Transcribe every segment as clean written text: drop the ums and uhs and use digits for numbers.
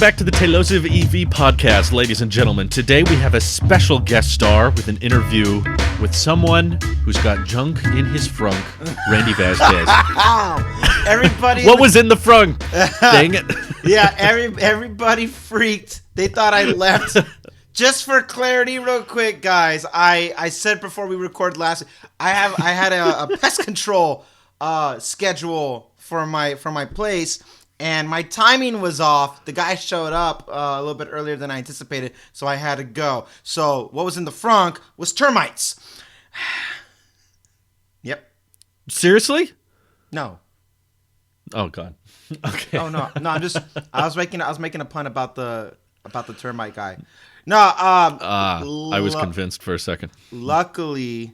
back to the Telosive EV podcast, ladies and gentlemen. Today we have a special guest star with an interview with someone who's got junk in his frunk, Randy Vasquez. Everybody, what was in the frunk? Dang it. Yeah, everybody freaked. They thought I left. Just for clarity, real quick, guys, I said before we recorded last, I had a pest control schedule for my place. And my timing was off. The guy showed up a little bit earlier than I anticipated, so I had to go. So what was in the frunk was termites. Yep. Seriously? No. Oh God. Okay. Oh no. I was making a pun about the termite guy. No. I was convinced for a second. Luckily,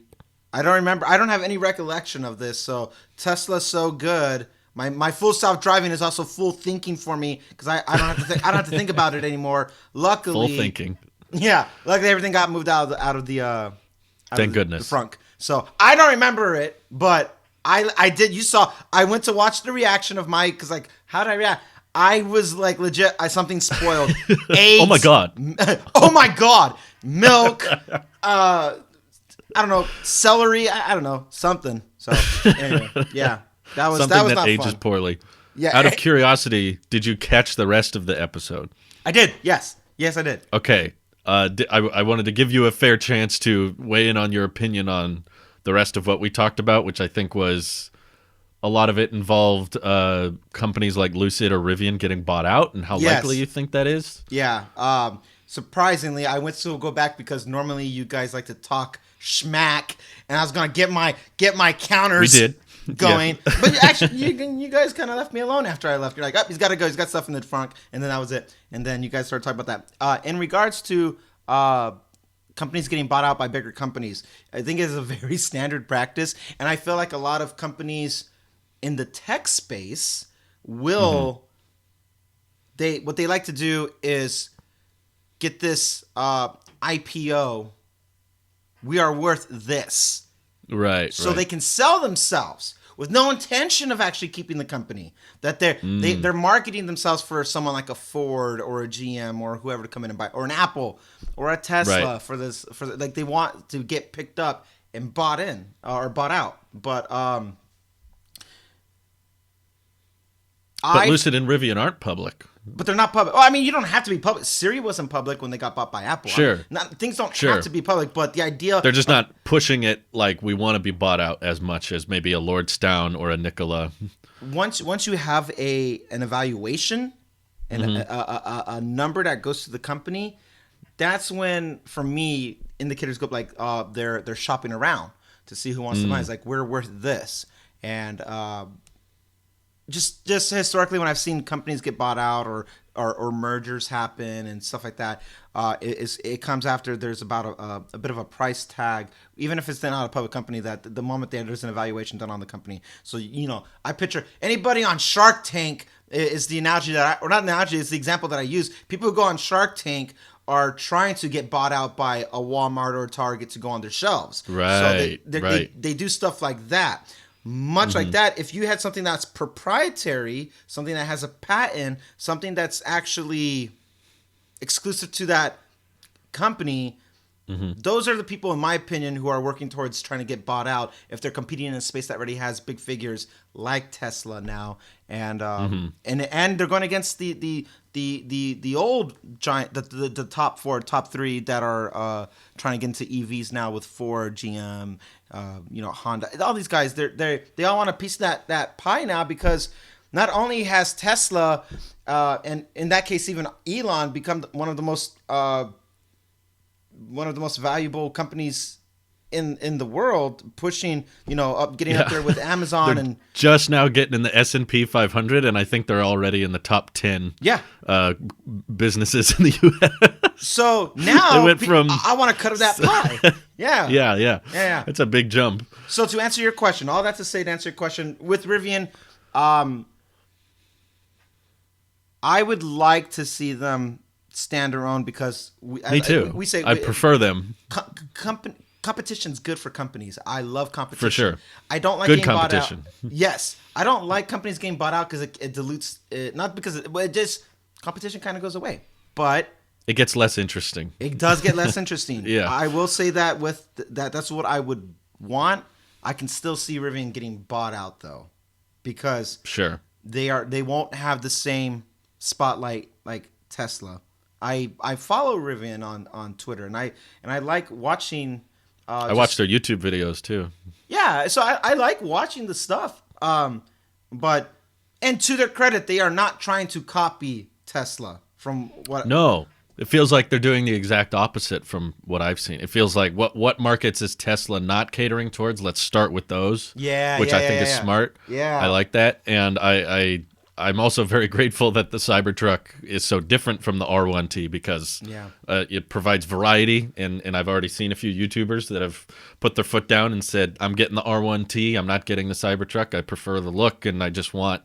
I don't remember. I don't have any recollection of this. So Tesla's so good. My full self driving is also full thinking for me because I don't have to think about it anymore. Luckily, full thinking. Yeah, luckily everything got moved out of the Thank goodness. the frunk. So I don't remember it, but I did. You saw. I went to watch the reaction of my because like how did I react? I was like legit. Something spoiled. AIDS, oh my God. Oh my God. Milk. I don't know. Celery. I don't know something. So anyway, yeah. That was not ages fun. Poorly. Yeah. Out of curiosity, did you catch the rest of the episode? I did. Yes, I did. Okay. I wanted to give you a fair chance to weigh in on your opinion on the rest of what we talked about, which I think was a lot of it involved companies like Lucid or Rivian getting bought out and how likely you think that is. Yeah. Surprisingly, I went to go back because normally you guys like to talk schmack, and I was gonna get my counters. We did. Going, yeah. But actually, you guys kind of left me alone after I left. You're like, he's got to go. He's got stuff in the trunk, and then that was it. And then you guys started talking about that. In regards to companies getting bought out by bigger companies, I think it's a very standard practice, and I feel like a lot of companies in the tech space will what they like to do is get this IPO. We are worth this. Right. So they can sell themselves with no intention of actually keeping the company. That they're marketing themselves for someone like a Ford or a GM or whoever to come in and buy, or an Apple or a Tesla like they want to get picked up and bought in or bought out. But Lucid and Rivian aren't public. But they're not public. Well, I mean, you don't have to be public. Siri wasn't public when they got bought by Apple. Sure. Things don't have to be public, but the idea... They're just not pushing it like we want to be bought out as much as maybe a Lordstown or a Nikola. Once you have an evaluation and a number that goes to the company, that's when, for me, indicators go like they're shopping around to see who wants to buy. It's like, we're worth this. And... Just historically, when I've seen companies get bought out or mergers happen and stuff like that, it comes after there's about a bit of a price tag, even if it's not a public company, that the moment there's an evaluation done on the company. So, I picture anybody on Shark Tank is the analogy or not analogy, it's the example that I use. People who go on Shark Tank are trying to get bought out by a Walmart or a Target to go on their shelves. Right. So they do stuff like that. Much like that, if you had something that's proprietary, something that has a patent, something that's actually exclusive to that company, those are the people, in my opinion, who are working towards trying to get bought out if they're competing in a space that already has big figures like Tesla now, and and they're going against the old giant, the top three that are trying to get into EVs now with Ford, GM, Honda. All these guys, they all want a piece of that pie now, because not only has Tesla, and in that case even Elon, become one of the most valuable companies in the world, pushing getting up there with Amazon. They're and just now getting in the S&P 500, and I think they're already in the top 10 businesses in the U.S. So now they went from I want to cut that pie. Yeah. It's a big jump. So to answer your question, all that to say, to answer your question, with Rivian, I would like to see them stand their own, because me too. I prefer them. Competition's good for companies. I love competition. For sure. I don't like good getting competition. bought out. Yes, I don't like companies getting bought out because it dilutes. Not because it just competition kind of goes away. But it gets less interesting. it does get less interesting. Yeah. I will say that with that's what I would want. I can still see Rivian getting bought out though, because Sure. they won't have the same spotlight like Tesla. I follow Rivian on Twitter, and I like watching. I watched their YouTube videos too. Yeah, so I like watching the stuff. But and to their credit, they are not trying to copy Tesla from what. No, it feels like they're doing the exact opposite from what I've seen. It feels like what markets is Tesla not catering towards? Let's start with those. Yeah, which I think is smart. Yeah, I like that, and I'm also very grateful that the Cybertruck is so different from the R1T because it provides variety, and I've already seen a few YouTubers that have put their foot down and said, I'm getting the R1T, I'm not getting the Cybertruck, I prefer the look, and I just want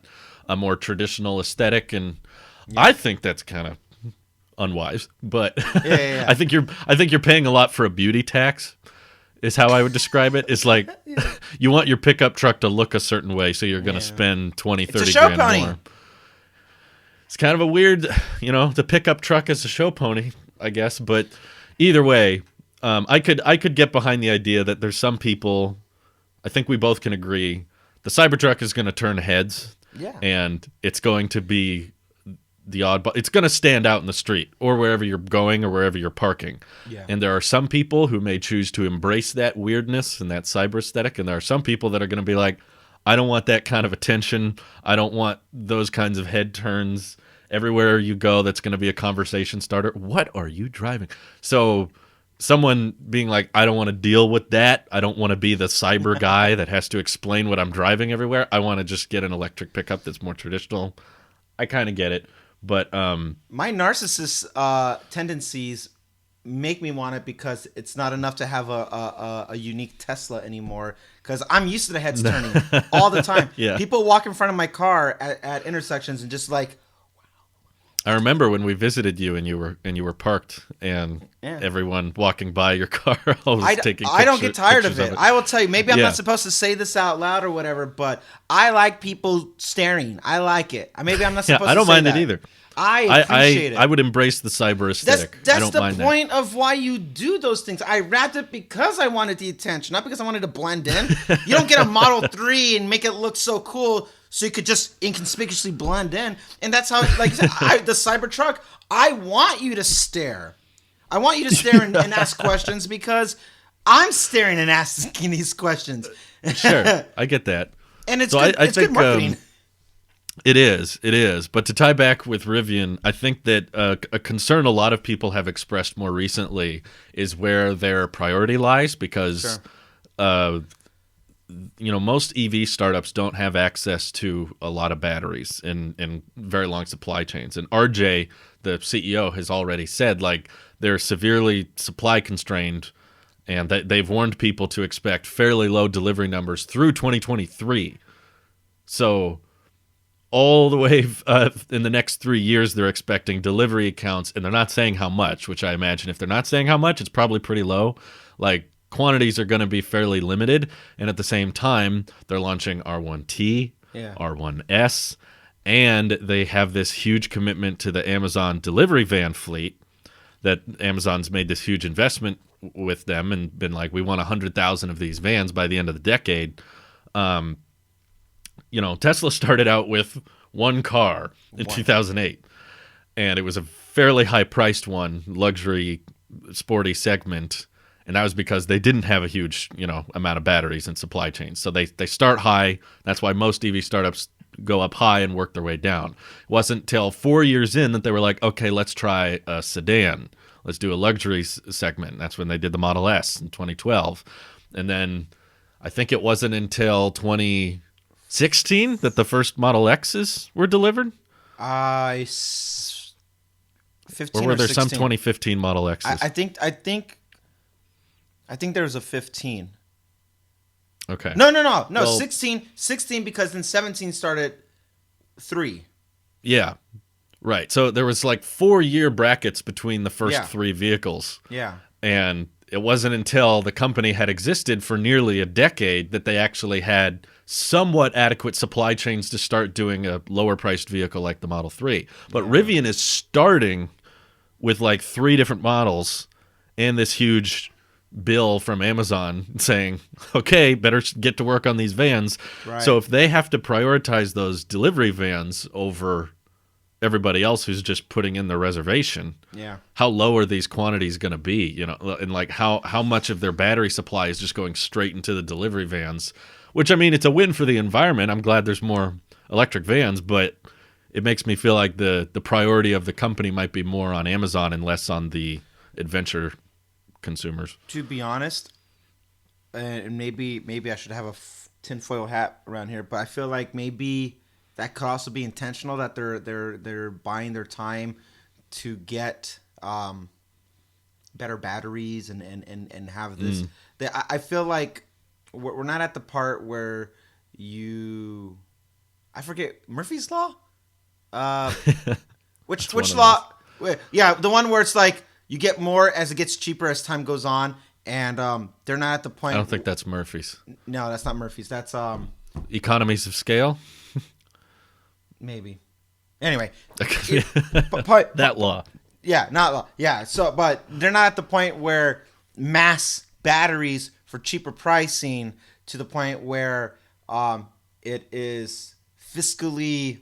a more traditional aesthetic, and I think that's kind of unwise, but I think you're paying a lot for a beauty tax. Is how I would describe it. It's like you want your pickup truck to look a certain way, so you're going to spend 20, 30 grand pony. more. It's kind of a weird, the pickup truck is a show pony, I guess. But either way, I could get behind the idea that there's some people, I think we both can agree, the Cybertruck is going to turn heads. Yeah. And it's going to be the oddball. It's going to stand out in the street or wherever you're going or wherever you're parking. Yeah. And there are some people who may choose to embrace that weirdness and that cyber aesthetic. And there are some people that are going to be like, I don't want that kind of attention. I don't want those kinds of head turns. Everywhere you go, that's going to be a conversation starter. What are you driving? So someone being like, I don't want to deal with that. I don't want to be the cyber guy that has to explain what I'm driving everywhere. I want to just get an electric pickup that's more traditional. I kind of get it. But my narcissist tendencies make me want it because it's not enough to have a unique Tesla anymore. Because I'm used to the heads turning all the time. Yeah. People walk in front of my car at intersections and just like. I remember when we visited you and you were parked and everyone walking by your car was taking pictures. I don't get tired of it. I will tell you, maybe I'm not supposed to say this out loud or whatever, but I like people staring. I like it. Maybe I'm not supposed to say that. I don't mind it either. I appreciate it. I would embrace the cyber aesthetic. That's the point of why you do those things. I wrapped it because I wanted the attention, not because I wanted to blend in. You don't get a Model 3 and make it look so cool so you could just inconspicuously blend in. And that's how, like you said, the Cybertruck, I want you to stare. I want you to stare and ask questions because I'm staring and asking these questions. Sure, I get that. And it's good, it's good marketing. It is. But to tie back with Rivian, I think that a concern a lot of people have expressed more recently is where their priority lies because, most EV startups don't have access to a lot of batteries and very long supply chains. And RJ, the CEO, has already said, like, they're severely supply constrained and they've warned people to expect fairly low delivery numbers through 2023. So all the way in the next 3 years, they're expecting delivery accounts, and they're not saying how much, which I imagine if they're not saying how much, it's probably pretty low. Like, quantities are going to be fairly limited, and at the same time, they're launching R1T, R1S, and they have this huge commitment to the Amazon delivery van fleet that Amazon's made this huge investment with them and been like, we want 100,000 of these vans by the end of the decade. Tesla started out with one car in 2008, and it was a fairly high-priced one, luxury, sporty segment, and that was because they didn't have a huge, amount of batteries and supply chains. So they start high. That's why most EV startups go up high and work their way down. It wasn't until 4 years in that they were like, okay, let's try a sedan. Let's do a luxury segment. That's when they did the Model S in 2012. And then I think it wasn't until 2016 that the first Model X's were delivered? 15 or were there 16. some 2015 Model X's? I think there was a 15. Okay. No, well, 16 because then 17 started 3. Yeah. Right. So there was like 4-year brackets between the first 3 vehicles. Yeah. And it wasn't until the company had existed for nearly a decade that they actually had somewhat adequate supply chains to start doing a lower priced vehicle like the Model 3. But Rivian is starting with like 3 different models and this huge bill from Amazon saying, okay, better get to work on these vans. Right. So if they have to prioritize those delivery vans over everybody else who's just putting in their reservation, how low are these quantities going to be? You know, and like how much of their battery supply is just going straight into the delivery vans, which, I mean, it's a win for the environment. I'm glad there's more electric vans, but it makes me feel like the priority of the company might be more on Amazon and less on the adventure consumers. To be honest, and maybe I should have a tinfoil hat around here, but I feel like maybe that could also be intentional, that they're buying their time to get better batteries and have this. I feel like we're not at the part where I forget Murphy's Law. Which law? Yeah, the one where it's like you get more as it gets cheaper as time goes on, and they're not at the point. I don't think that's Murphy's. No, that's not Murphy's. That's economies of scale. Maybe. Anyway, that law. Yeah, not law. Yeah. So, but they're not at the point where mass batteries for cheaper pricing to the point where it is fiscally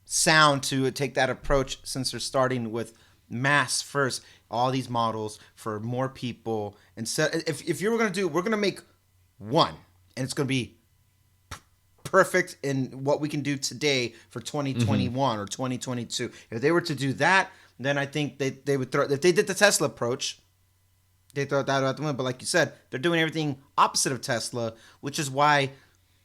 sound to take that approach, since they're starting with mass first, all these models for more people. And so if you were going to do, we're going to make one, and it's going to be perfect in what we can do today for 2021 or 2022. If they were to do that, then I think they would throw, if they did the Tesla approach, they throw that out the window. But like you said, they're doing everything opposite of Tesla, which is why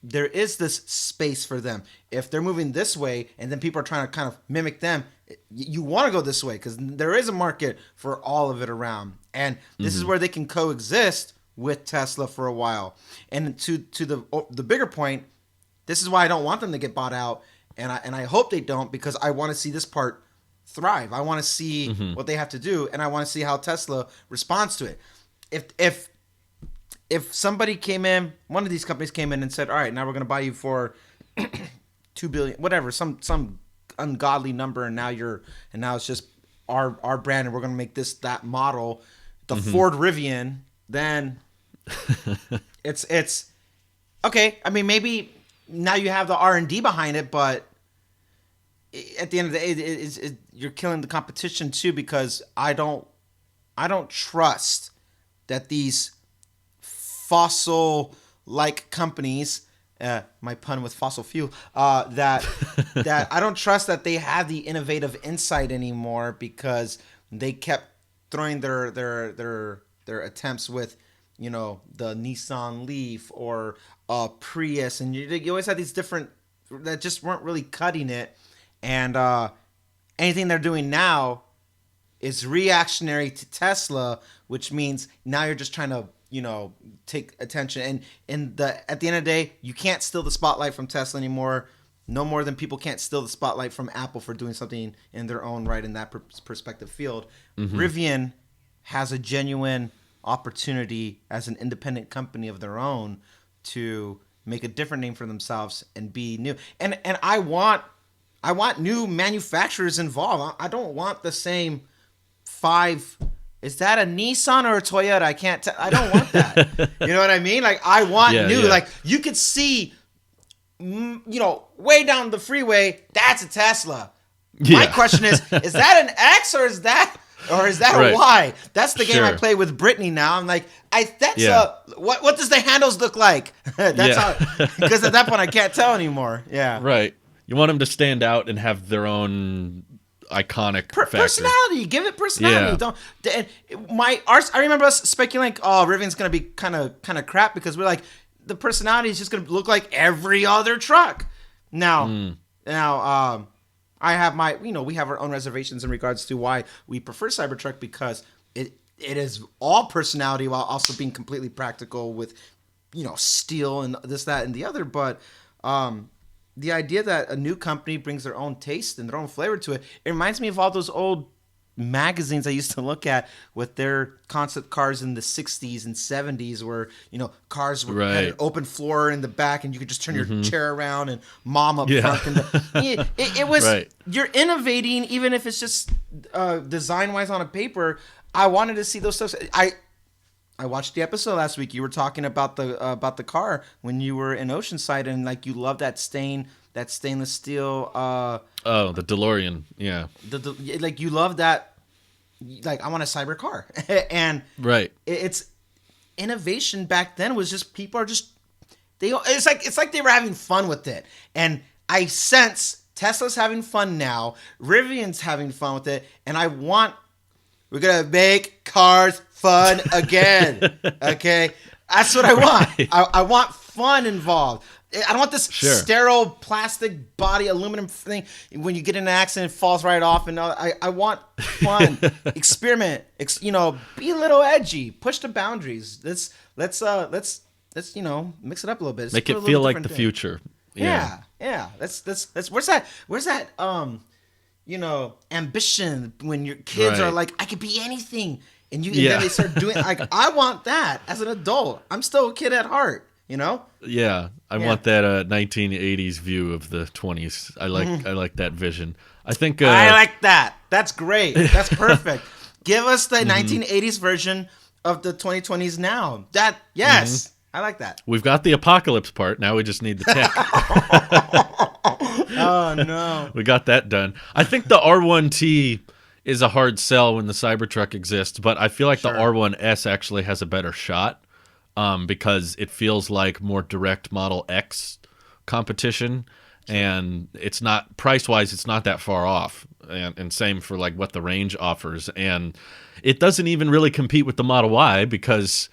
there is this space for them. If they're moving this way and then people are trying to kind of mimic them, you want to go this way because there is a market for all of it around. And this is where they can coexist with Tesla for a while. And to the bigger point, this is why I don't want them to get bought out, and I hope they don't, because I want to see this part thrive. I want to see what they have to do, and I want to see how Tesla responds to it. If somebody came in, one of these companies came in and said, all right, now we're going to buy you for $2 billion, whatever, some ungodly number, and now it's just our brand, and we're going to make that model, the Ford Rivian, then it's okay. I mean, maybe now you have the R&D behind it, but at the end of the day, you're killing the competition too, because I don't trust that these fossil-like companies, my pun with fossil fuel, that I don't trust that they have the innovative insight anymore, because they kept throwing their attempts with, you know, the Nissan Leaf or Prius, and you always had these different that just weren't really cutting it. And anything they're doing now is reactionary to Tesla, which means now you're just trying to, you know, take attention. And at the end of the day, you can't steal the spotlight from Tesla anymore. No more than people can't steal the spotlight from Apple for doing something in their own right in that perspective field. Rivian has a genuine opportunity as an independent company of their own to make a different name for themselves and be new. And I want new manufacturers involved. I don't want the same 5. Is that a Nissan or a Toyota? I can't tell. I don't want that. You know what I mean? Like, I want new. Yeah. Like, you could see, you know, way down the freeway, that's a Tesla. Yeah. My question is that an X or is that right. A Y? That's the game I play with Brittany now. I'm like, what does the handles look like? That's how, because at that point I can't tell anymore. Yeah. Right. You want them to stand out and have their own iconic personality. Give it personality. Yeah. I remember us speculating, oh, Rivian's gonna be kind of crap, because we're like, the personality is just gonna look like every other truck. Now, I have we have our own reservations in regards to why we prefer Cybertruck, because it is all personality while also being completely practical with, you know, steel and this, that, and the other. But the idea that a new company brings their own taste and their own flavor to it, it reminds me of all those old magazines I used to look at with their concept cars in the 60s and 70s where, cars had Right. an open floor in the back and you could just turn your chair around and mom up Yeah. front. And it was, Right. you're innovating, even if it's just design-wise on a paper. I wanted to see those stuff. I watched the episode last week. You were talking about the car when you were in Oceanside, and like you love that stainless steel. The DeLorean. Yeah. Like you love that. Like I want a cyber car, and Right. It's innovation back then was just people are just it's like they were having fun with it, and I sense Tesla's having fun now. Rivian's having fun with it, and we're gonna make cars fun again. Okay, that's what I want. Right. I want fun involved. I don't want this sterile plastic body aluminum thing. When you get in an accident, it falls right off. And I want fun, experiment. Be a little edgy, push the boundaries. Let's mix it up a little bit. Make it feel like the future. Yeah. Let's where's that ambition when your kids are like, I could be anything, and then they start doing like, I want that as an adult. I'm still a kid at heart. Yeah, I want that 1980s view of the 20s. I like that vision. I think I like that. That's great. That's perfect. Give us the 1980s version of the 2020s now. I like that. We've got the apocalypse part. Now we just need the tech. Oh no. We got that done. I think the R1T is a hard sell when the Cybertruck exists, but I feel like the R1S actually has a better shot. Because it feels like more direct Model X competition, and it's not price-wise, it's not that far off, and same for like what the range offers, and it doesn't even really compete with the Model Y because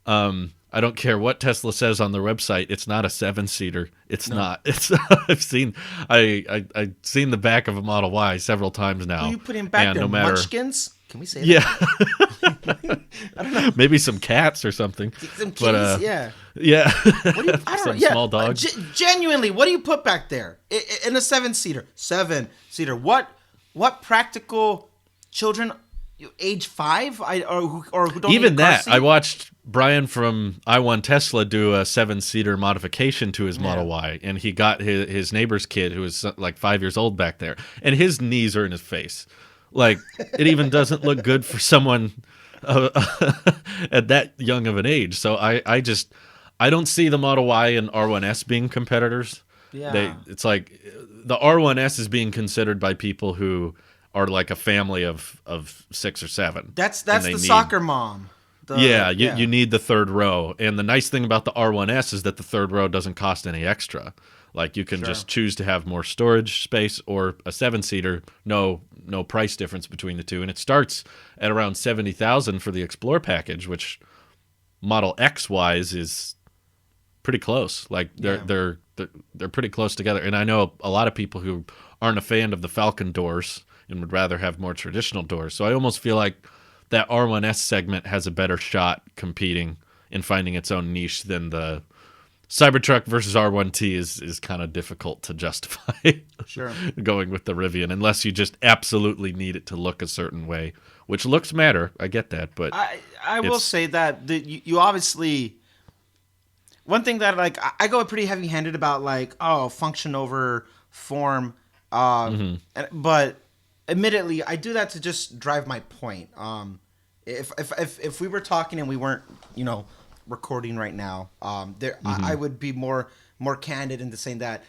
I don't care what Tesla says on their website, it's not a 7-seater. It's not. It's I've seen the back of a Model Y several times now. Who are you putting back there? No matter, Munchkins? Can we say that? Yeah. I don't know. Maybe some cats or something. Some kitties, Yeah. What do you, I don't know. Small dogs. Genuinely, what do you put back there in a 7-seater? 7-seater. What practical children, age 5, or who don't even need a car that? seat? I watched Brian from I One Tesla do a 7-seater modification to his Model Y, and he got his neighbor's kid who was like 5 years old back there, and his knees are in his face. Like, it even doesn't look good for someone at that young of an age. So I don't see the Model Y and R1S being competitors. Yeah. It's like the R1S is being considered by people who are like a family of 6 or 7. That's the soccer mom. You need the third row. And the nice thing about the R1S is that the third row doesn't cost any extra. Like, you can just choose to have more storage space or a 7-seater, no price difference between the two. And it starts at around $70,000 for the Explorer package, which Model X wise is pretty close. Like they're pretty close together. And I know a lot of people who aren't a fan of the Falcon doors and would rather have more traditional doors. So I almost feel like that R1S segment has a better shot competing and finding its own niche than the Cybertruck versus R1T is kind of difficult to justify. Going with the Rivian, unless you just absolutely need it to look a certain way, which looks matter. I get that, but I will say that you obviously, one thing that like I go pretty heavy-handed about, like, function over form, but admittedly I do that to just drive my point. If we were talking and we weren't, recording right now, I would be more candid into saying that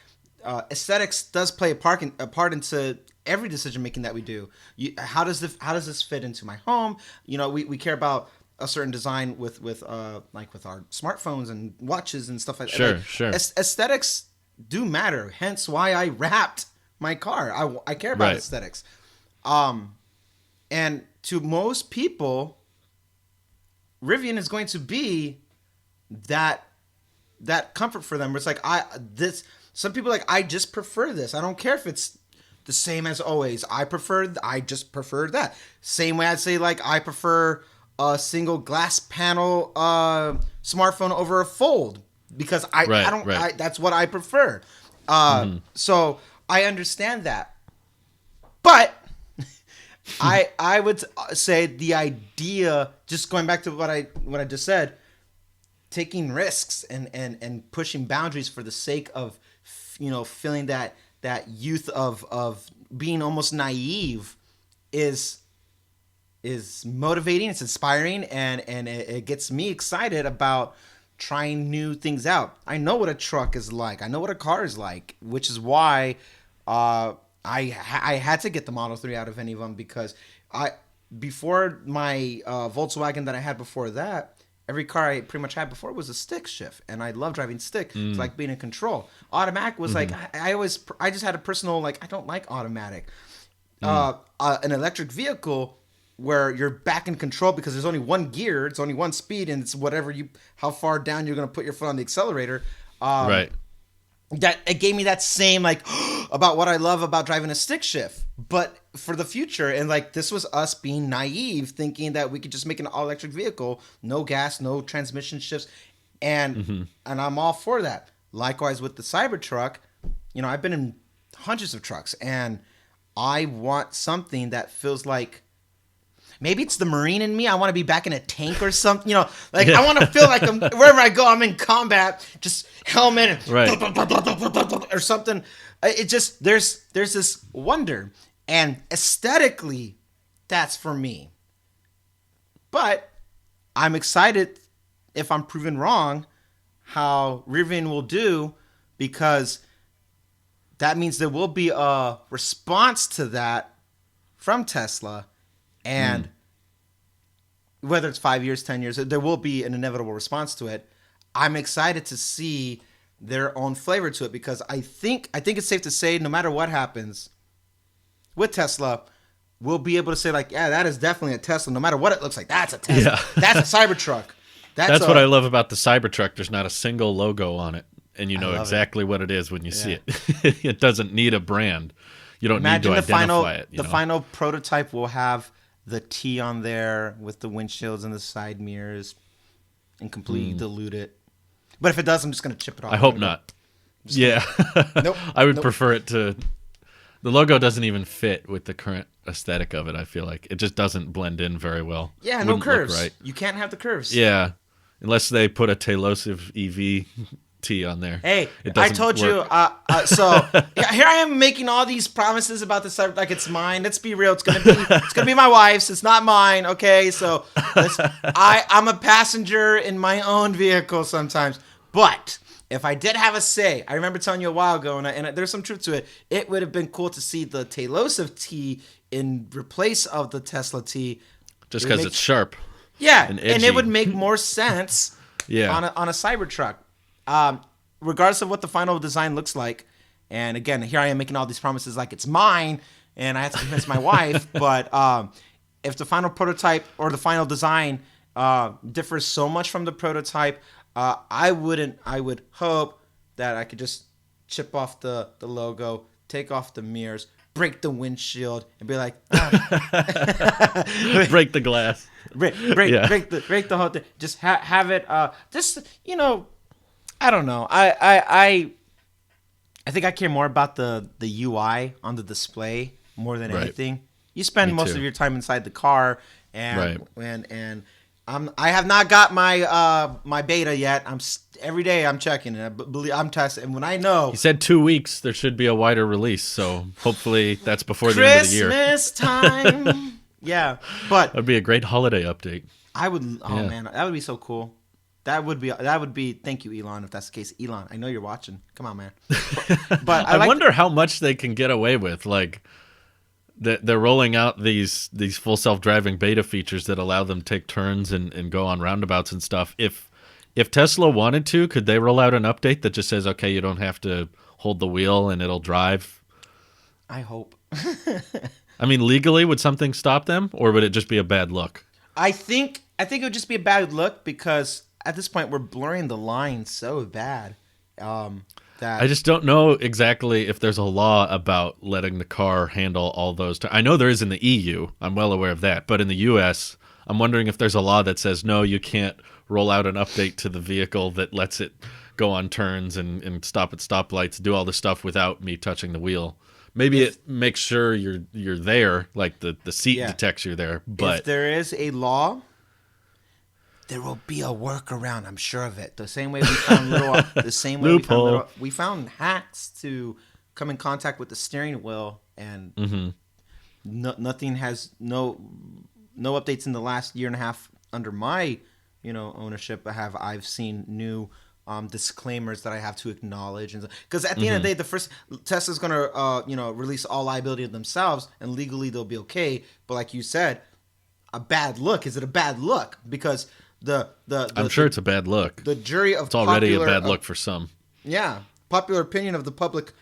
aesthetics does play a part into every decision making that we do. How does this fit into my home? We care about a certain design with our smartphones and watches and stuff like that. Sure. Aesthetics do matter. Hence why I wrapped my car. I care about aesthetics. And to most people, Rivian is going to be that comfort for them. Where it's like some people are like, I just prefer this. I don't care if it's the same as always. I just prefer that. Same way I'd say, like, I prefer a single glass panel smartphone over a fold because that's what I prefer. So I understand that. But I would say the idea, just going back to what I just said, taking risks and pushing boundaries for the sake of feeling that youth of being almost naive is motivating. It's inspiring, and it gets me excited about trying new things out. I know what a truck is like. I know what a car is like, which is why I had to get the Model 3 out of any of them, because before my Volkswagen that I had before that, every car I pretty much had before was a stick shift, and I love driving stick. It's like being in control. Automatic was like I just had a personal, like, I don't like automatic. An electric vehicle where you're back in control because there's only one gear, it's only one speed, and it's how far down you're going to put your foot on the accelerator. Right. That it gave me that same, like, about what I love about driving a stick shift, but for the future. And like, this was us being naive, thinking that we could just make an all electric vehicle, no gas, no transmission shifts, and I'm all for that. Likewise with the Cybertruck, I've been in hundreds of trucks, and I want something that feels like, maybe it's the Marine in me. I want to be back in a tank or something, I want to feel like wherever I go, I'm in combat, just helmet and right. or something. It just, there's this wonder, and aesthetically, that's for me. But I'm excited, if I'm proven wrong, how Rivian will do, because that means there will be a response to that from Tesla. And whether it's 5 years, 10 years, there will be an inevitable response to it. I'm excited to see their own flavor to it, because I think it's safe to say, no matter what happens with Tesla, we'll be able to say, like, yeah, that is definitely a Tesla. No matter what it looks like, that's a Tesla. Yeah. That's a Cybertruck. That's what I love about the Cybertruck. There's not a single logo on it, and you know exactly what it is when you see it. It doesn't need a brand. You don't need to identify it. The final prototype will have the T on there with the windshields and the side mirrors, and completely dilute it. But if it does, I'm just going to chip it off. I hope not. Yeah. Nope. I would prefer it to... The logo doesn't even fit with the current aesthetic of it, I feel like. It just doesn't blend in very well. Yeah, no curves. Right. You can't have the curves. Yeah. Unless they put a Tailosive EV T on there. Hey, I told you. So here I am making all these promises about the Cybertruck, like it's mine. Let's be real. It's gonna be my wife's. It's not mine. Okay, so I'm a passenger in my own vehicle sometimes. But if I did have a say, I remember telling you a while ago, and there's some truth to it. It would have been cool to see the Tailosive T in replace of the Tesla T. Just because it's sharp. Yeah, and it would make more sense. on a Cybertruck. Regardless of what the final design looks like, and again, here I am making all these promises like it's mine, and I have to convince my wife. But if the final prototype or the final design differs so much from the prototype, I would hope that I could just chip off the logo, take off the mirrors, break the windshield, and be like, break the glass, break the whole thing. Just have it. I don't know. I think I care more about the UI on the display more than anything. You spend most of your time inside the car, and I have not got my beta yet. Every day I'm checking it. I'm testing, and when I know, he said 2 weeks there should be a wider release, so hopefully that's before the end of the year. Christmas time. Yeah, but that'd be a great holiday update. I would. Oh man, that would be so cool. That would be. Thank you, Elon. If that's the case, Elon, I know you're watching. Come on, man. But I wonder how much they can get away with. Like, they're rolling out these full self-driving beta features that allow them to take turns and go on roundabouts and stuff. If Tesla wanted to, could they roll out an update that just says, okay, you don't have to hold the wheel and it'll drive? I hope. I mean, legally, would something stop them, or would it just be a bad look? I think it would just be a bad look, because at this point we're blurring the line so bad that I just don't know exactly if there's a law about letting the car handle all those. I know there is in the EU. I'm well aware of that. But in the US, I'm wondering if there's a law that says, no, you can't roll out an update to the vehicle that lets it go on turns and stop at stoplights, do all this stuff without me touching the wheel. Maybe it makes sure you're there, like the seat Yeah. detects you're there. If But there is a law, there will be a workaround. I'm sure of it. The same way we found Loophole. we found hacks to come in contact with the steering wheel, and nothing has no updates in the last year and a half under my ownership. I've seen new disclaimers that I have to acknowledge, and because at the end of the day, the first Tesla's gonna release all liability of themselves, and legally they'll be okay. But like you said, a bad look. Is it a bad look? Because I'm sure it's a bad look. The jury of it's already a bad look for some. Yeah, popular opinion of the public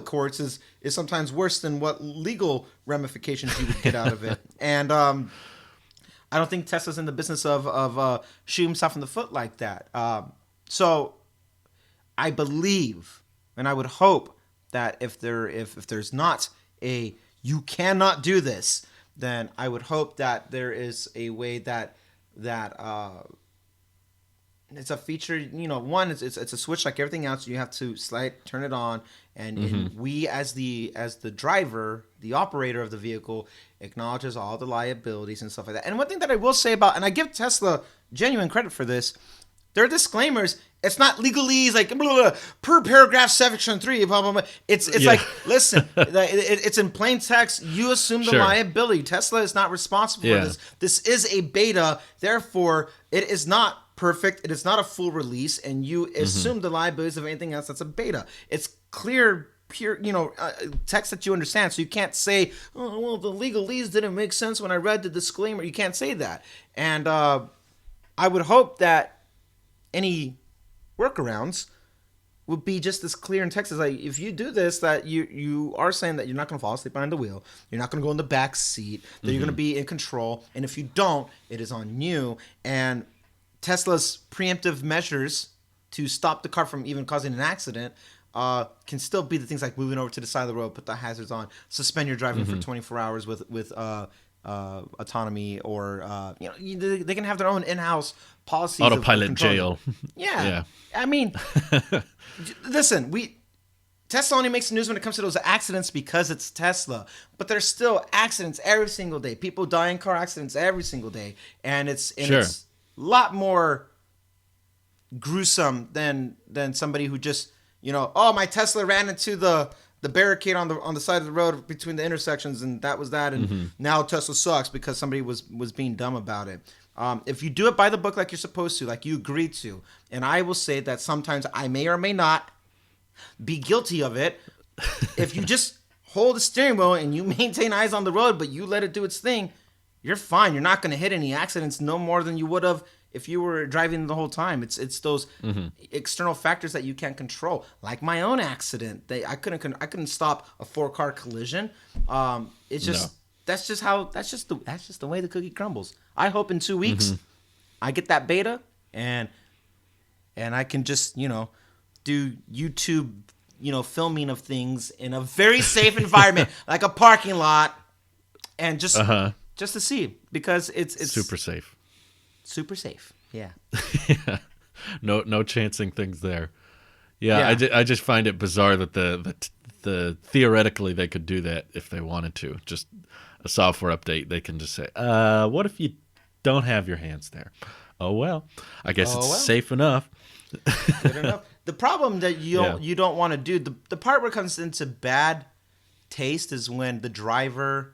courts is sometimes worse than what legal ramifications you would get out of it. And I don't think Tesla's in the business of shooting himself in the foot like that. So I believe, and I would hope that if there's not a you cannot do this, then I would hope that there is a way that it's a feature. One, it's a switch like everything else. You have to turn it on, and we as the driver, the operator of the vehicle, acknowledges all the liabilities and stuff like that. And one thing that I will say about, and I give Tesla genuine credit for this, their disclaimers. It's not legalese like blah, blah, blah, per paragraph section 3 blah blah blah. It's like, listen, it's in plain text. You assume the liability. Tesla is not responsible for this. This is a beta, therefore it is not perfect. It is not a full release, and you assume the liabilities of anything else that's a beta. It's clear, pure, text that you understand. So you can't say, oh well, the legalese didn't make sense when I read the disclaimer. You can't say that. And I would hope that any workarounds would be just as clear in text as like, if you do this, that you are saying that you're not going to fall asleep behind the wheel, you're not going to go in the back seat, that you're going to be in control, and if you don't, it is on you. And Tesla's preemptive measures to stop the car from even causing an accident can still be the things like moving over to the side of the road, put the hazards on, suspend your driving for 24 hours with autonomy, or they can have their own in-house policies. Autopilot jail. Yeah. I mean, listen, Tesla only makes the news when it comes to those accidents because it's Tesla, but there's still accidents every single day. People die in car accidents every single day, and it's a lot more gruesome than somebody who just my Tesla ran into the barricade on the side of the road between the intersections, and that was that, and now Tesla sucks because somebody was being dumb about it. If you do it by the book like you're supposed to, like you agreed to, and I will say that sometimes I may or may not be guilty of it, if you just hold the steering wheel and you maintain eyes on the road, but you let it do its thing, you're fine. You're not going to hit any accidents no more than you would have if you were driving the whole time. It's those external factors that you can't control, like my own accident. I couldn't stop a 4-car collision. It's just that's just the way the cookie crumbles. I hope in 2 weeks I get that beta and I can just do YouTube filming of things in a very safe environment, like a parking lot, and just to see, because it's super safe. Super safe. Yeah. Yeah. No chancing things there. Yeah. I just find it bizarre that the theoretically they could do that if they wanted to. Just a software update, they can just say, what if you don't have your hands there? Oh well. I guess safe enough. Good enough. The problem that you don't want to do, the part where it comes into bad taste is when the driver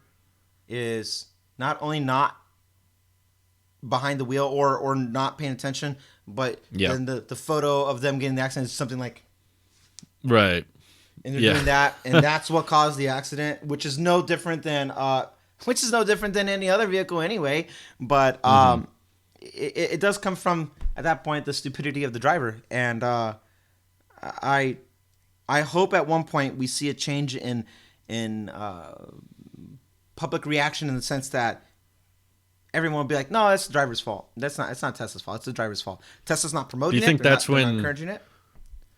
is not only not behind the wheel or not paying attention, but then the photo of them getting the accident is something like right, and they're doing that, and that's what caused the accident, which is no different than any other vehicle anyway. But it does come from, at that point, the stupidity of the driver. And I hope at one point we see a change in public reaction, in the sense that everyone will be like, no, that's the driver's fault. It's not Tesla's fault. It's the driver's fault. Tesla's not promoting it. Do you think that's they're not encouraging it?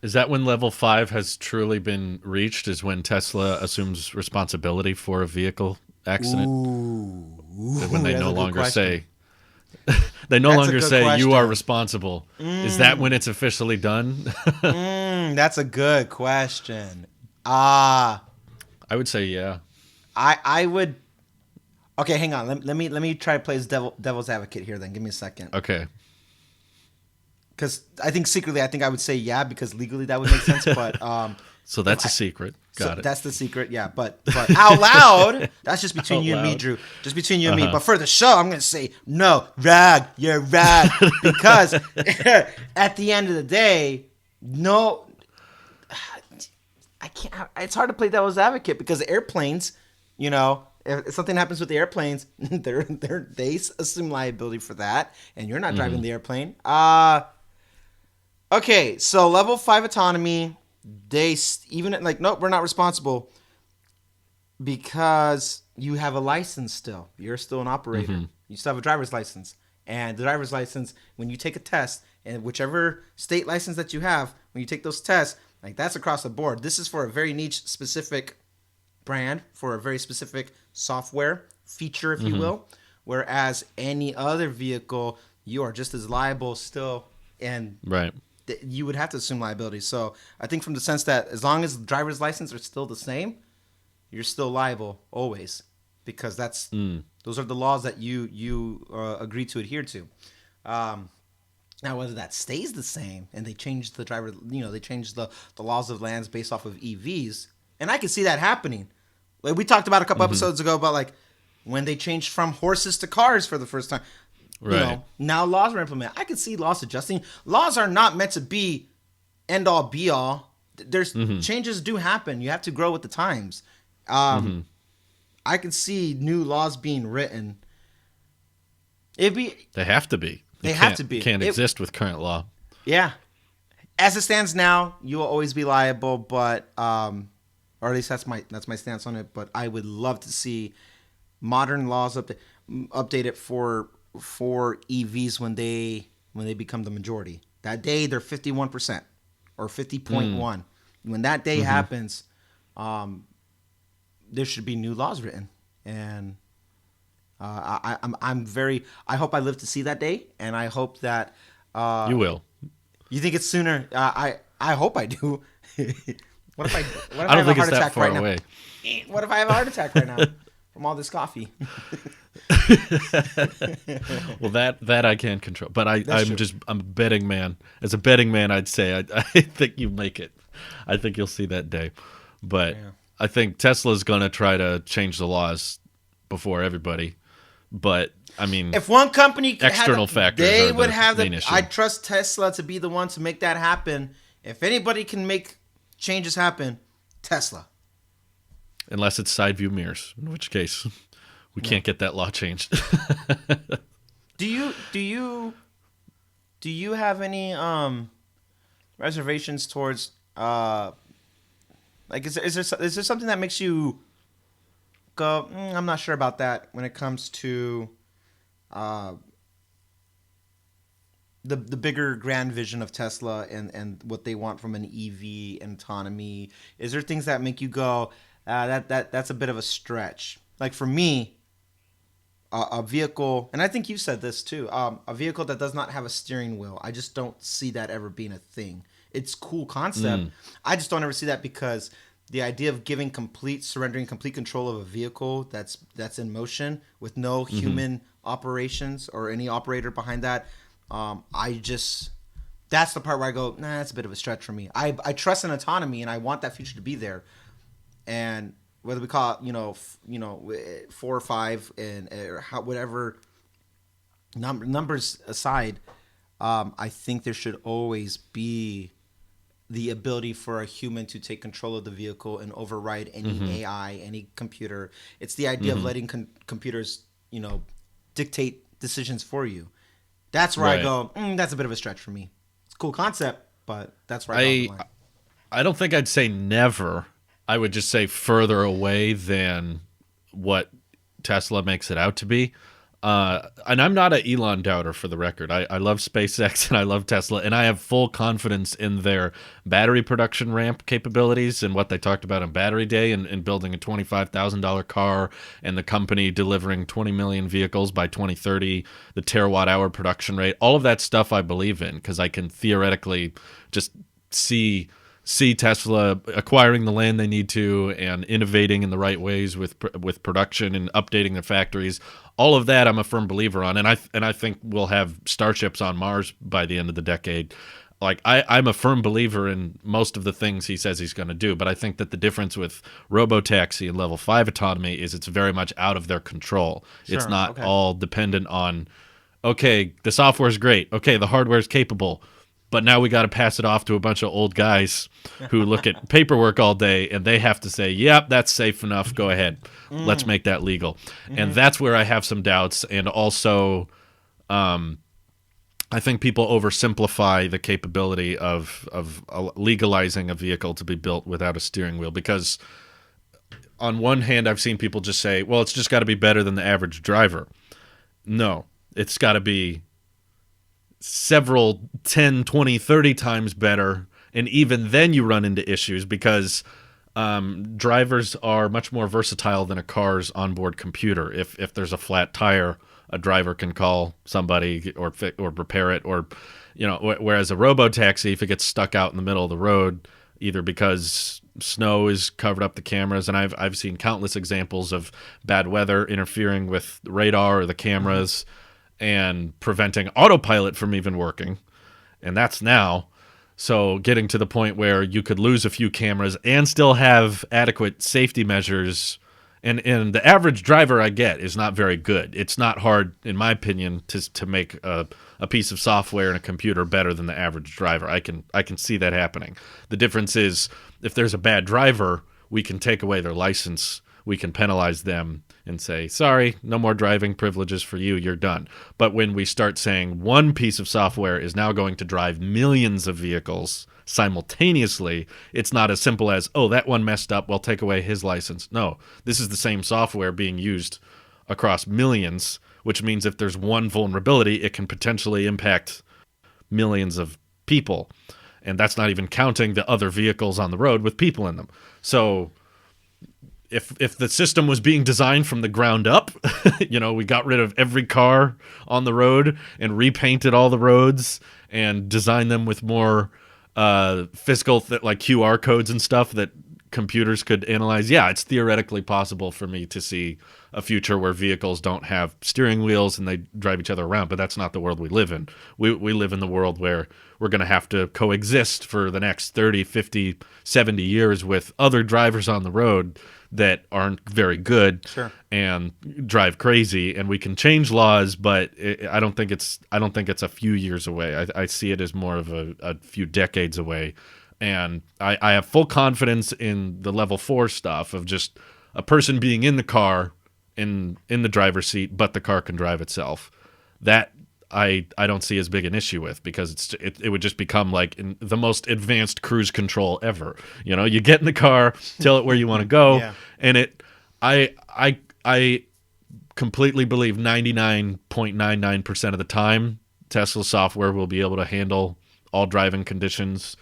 Is that when level 5 has truly been reached? Is when Tesla assumes responsibility for a vehicle accident? When they no longer say you are responsible. Is that when it's officially done? That's a good question. I would say yeah. I would. Okay, hang on. Let me try to play as devil's advocate here. Then give me a second. Okay. Because I think secretly, I think I would say yeah, because legally that would make sense. But So that's a secret. Got it. That's the secret. Yeah, but out loud, that's just between Out you and me, loud. Drew. Just between you and me. But for the show, I'm gonna say no, rag, you're rag, because at the end of the day, no, I can't. It's hard to play devil's advocate because airplanes, you know. If something happens with the airplanes, they assume liability for that, and you're not driving the airplane. Okay, so level 5 autonomy, they even like, nope, we're not responsible because you have a license still. You're still an operator. You still have a driver's license. And the driver's license, when you take a test, and whichever state license that you have, when you take those tests, like that's across the board. This is for a very niche specific brand, for a very specific software feature, if you will. Whereas any other vehicle, you are just as liable still, and Right. you would have to assume liability. So I think from the sense that as long as driver's license are still the same, you're still liable always, because that's those are the laws that you agree to adhere to. Now whether that stays the same and they change the driver, they change the laws of lands based off of EVs, and I can see that happening. Like we talked about a couple episodes ago about like when they changed from horses to cars for the first time. Right. Now laws were implemented. I could see laws adjusting. Laws are not meant to be end all be all. There's changes do happen. You have to grow with the times. I can see new laws being written. They have to be. They have to be. Can't exist with current law. Yeah. As it stands now, you will always be liable, but or at least that's my stance on it. But I would love to see modern laws updated for EVs when they become the majority. That day they're 51% or 50.1. When that day happens, there should be new laws written, and I hope I live to see that day, and I hope that You will. You think it's sooner? I hope I do. What if I I don't have a think heart it's that attack far right away. now? What if I have a heart attack right now from all this coffee? Well, that I can't control, but I'm true. a betting man. As a betting man, I'd say I think you make it. I think you'll see that day, but Yeah. I think Tesla's gonna try to change the laws before everybody. But I mean, If one company could External factors they are would the have main issue. I trust Tesla to be the one to make that happen. If anybody can make changes happen, Tesla. unless it's side view mirrors, in which case we can't get that law changed. Do you have any reservations towards like is there something that makes you go I'm not sure about that when it comes to the bigger grand vision of Tesla and what they want from an EV and autonomy? Is there things that make you go that's a bit of a stretch? Like for me, a vehicle, and I think you said this too, a vehicle that does not have a steering wheel, I just don't see that ever being a thing. It's cool concept. I just don't ever see that, because the idea of surrendering complete control of a vehicle that's in motion with no human operations or any operator behind that, that's the part where I go, nah, that's a bit of a stretch for me. I trust in autonomy, and I want that future to be there. And whether we call it, 4 or 5 and or whatever numbers aside, I think there should always be the ability for a human to take control of the vehicle and override any AI, any computer. It's the idea of letting computers, dictate decisions for you. That's where I go, that's a bit of a stretch for me. It's a cool concept, but that's where I draw the line. I don't think I'd say never. I would just say further away than what Tesla makes it out to be. And I'm not an Elon doubter, for the record. I love SpaceX and I love Tesla, and I have full confidence in their battery production ramp capabilities and what they talked about on Battery Day, and building a $25,000 car, and the company delivering 20 million vehicles by 2030, the terawatt hour production rate. All of that stuff I believe in, because I can theoretically just see see Tesla acquiring the land they need to and innovating in the right ways with production and updating their factories. All of that I'm a firm believer on, and I think we'll have starships on Mars by the end of the decade. Like I'm a firm believer in most of the things he says he's going to do, but I think that the difference with robotaxi and level 5 autonomy is it's very much out of their control. Sure, it's not okay. all dependent on, okay, the software's great, okay, the hardware's capable, but now we got to pass it off to a bunch of old guys who look at paperwork all day, and they have to say, yep, that's safe enough, go ahead, let's make that legal. And that's where I have some doubts, and also I think people oversimplify the capability of legalizing a vehicle to be built without a steering wheel, because on one hand, I've seen people just say, well, it's just got to be better than the average driver. No, it's got to be several 10, 20, 30 times better. And even then you run into issues because drivers are much more versatile than a car's onboard computer. If there's a flat tire, a driver can call somebody or repair it, or whereas a robotaxi, if it gets stuck out in the middle of the road, either because snow has covered up the cameras, and I've seen countless examples of bad weather interfering with the radar or the cameras and preventing autopilot from even working, and that's now. So getting to the point where you could lose a few cameras and still have adequate safety measures. And the average driver I get is not very good. It's not hard, in my opinion, to make a piece of software and a computer better than the average driver. I can see that happening. The difference is if there's a bad driver, we can take away their license. We can penalize them and say, sorry, no more driving privileges for you. You're done. But when we start saying one piece of software is now going to drive millions of vehicles simultaneously, it's not as simple as, oh, that one messed up, we'll take away his license. No, this is the same software being used across millions, which means if there's one vulnerability, it can potentially impact millions of people. And that's not even counting the other vehicles on the road with people in them. So if the system was being designed from the ground up, we got rid of every car on the road and repainted all the roads and designed them with more physical like QR codes and stuff that computers could analyze. Yeah, it's theoretically possible for me to see a future where vehicles don't have steering wheels and they drive each other around, but that's not the world we live in. We live in the world where we're going to have to coexist for the next 30, 50, 70 years with other drivers on the road that aren't very good. Sure. And drive crazy, and we can change laws, but I don't think it's a few years away. I see it as more of a few decades away. And I have full confidence in the level 4 stuff of just a person being in the car, in the driver's seat, but the car can drive itself. That I don't see as big an issue with, because it would just become like the most advanced cruise control ever. You get in the car, tell it where you want to go, Yeah. and I completely believe 99.99% of the time Tesla software will be able to handle all driving conditions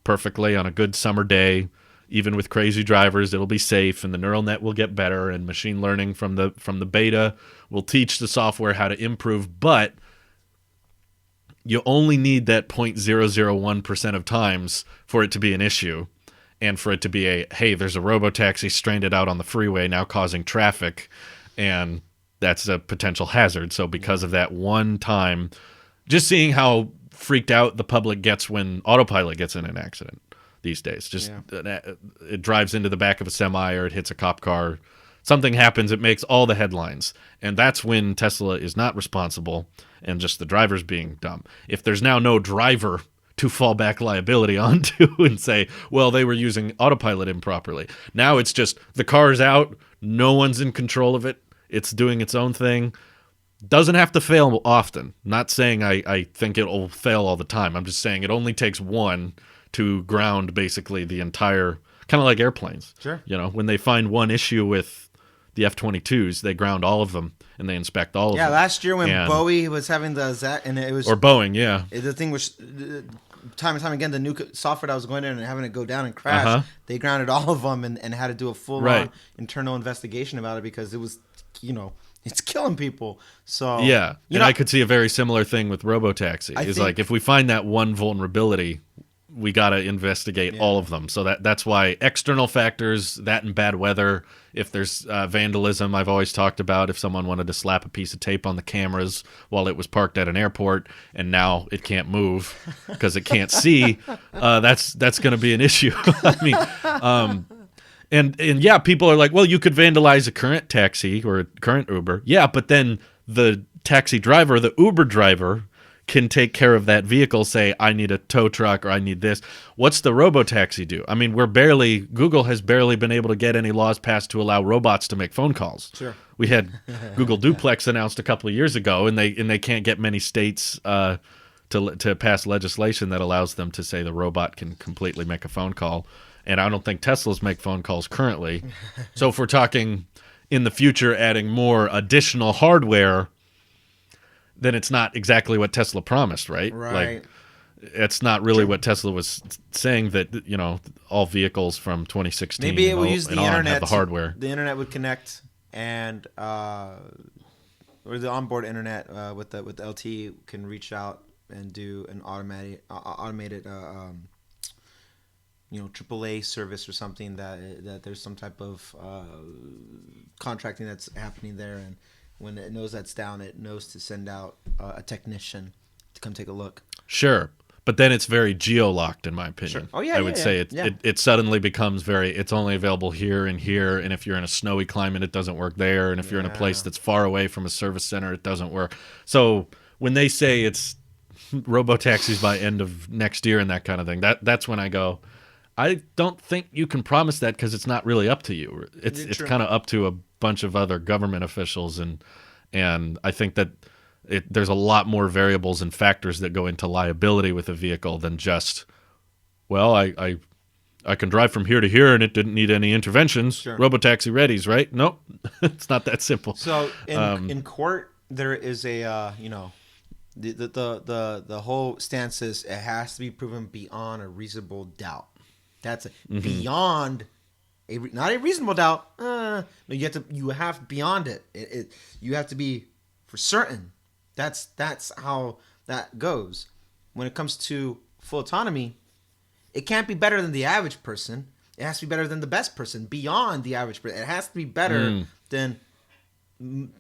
perfectly on a good summer day. Even with crazy drivers, it'll be safe, and the neural net will get better, and machine learning from the beta will teach the software how to improve. But you only need that 0.001% of times for it to be an issue, and for it to be hey, there's a robotaxi stranded out on the freeway now causing traffic, and that's a potential hazard. So because of that one time, just seeing how freaked out the public gets when autopilot gets in an accident these days. It drives into the back of a semi, or it hits a cop car. Something happens, it makes all the headlines. And that's when Tesla is not responsible and just the driver's being dumb. If there's now no driver to fall back liability onto and say, well, they were using autopilot improperly. Now it's just the car's out, no one's in control of it, it's doing its own thing. Doesn't have to fail often. Not saying I think it'll fail all the time. I'm just saying it only takes one to ground basically the entire, kind of like airplanes. Sure. When they find one issue with the F-22s, they ground all of them and they inspect all of them. Yeah, last year when Boeing was having and it was... Or Boeing, yeah. The thing was, time and time again, the new software that was going in and having it go down and crash, they grounded all of them and had to do a full-on internal investigation about it, because it was, it's killing people. So yeah, I could see a very similar thing with robotaxi. Like if we find that one vulnerability, we got to investigate all of them. So that's why external factors, that and bad weather, if there's vandalism, I've always talked about if someone wanted to slap a piece of tape on the cameras while it was parked at an airport and now it can't move because it can't see, that's going to be an issue. I mean, and yeah, people are like, well, you could vandalize a current taxi or a current Uber. Yeah, but then the taxi driver, the Uber driver, can take care of that vehicle, say, I need a tow truck or I need this. What's the robotaxi do? I mean, Google has barely been able to get any laws passed to allow robots to make phone calls. Sure. We had Google Duplex announced a couple of years ago, and they can't get many states to pass legislation that allows them to say the robot can completely make a phone call. And I don't think Teslas make phone calls currently. So if we're talking in the future adding more additional hardware, then it's not exactly what Tesla promised, right? Right. Like, it's not really what Tesla was saying, that, you know, all vehicles from 2016 Maybe it will use the internet. Have the hardware. The internet would connect, and or the onboard internet with the LTE can reach out and do an automated AAA service or something, that there's some type of contracting that's happening there, and when it knows that's down, it knows to send out a technician to come take a look. Sure. But then it's very geolocked, in my opinion. Sure. Oh, yeah, I would say it suddenly becomes it's only available here and here, and if you're in a snowy climate, it doesn't work there, and if you're in a place that's far away from a service center, it doesn't work. So when they say it's robotaxis by end of next year and that kind of thing, that's when I go, I don't think you can promise that, because it's not really up to you. It's kind of up to a bunch of other government officials, and I think that there's a lot more variables and factors that go into liability with a vehicle than just, well, I can drive from here to here and it didn't need any interventions. Sure. Robotaxi readies, right? Nope, it's not that simple. So in court, there is a the whole stance is it has to be proven beyond a reasonable doubt. That's beyond not a reasonable doubt. No, you have beyond it. You have to be for certain. That's how that goes. When it comes to full autonomy, it can't be better than the average person. It has to be better than the best person, beyond the average person. It has to be better than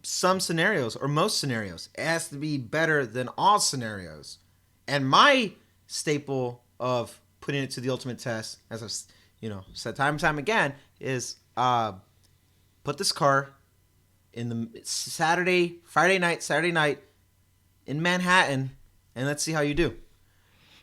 some scenarios or most scenarios. It has to be better than all scenarios. And my staple of putting it to the ultimate test, as I've said time and time again, is put this car in the Saturday night in Manhattan, and let's see how you do.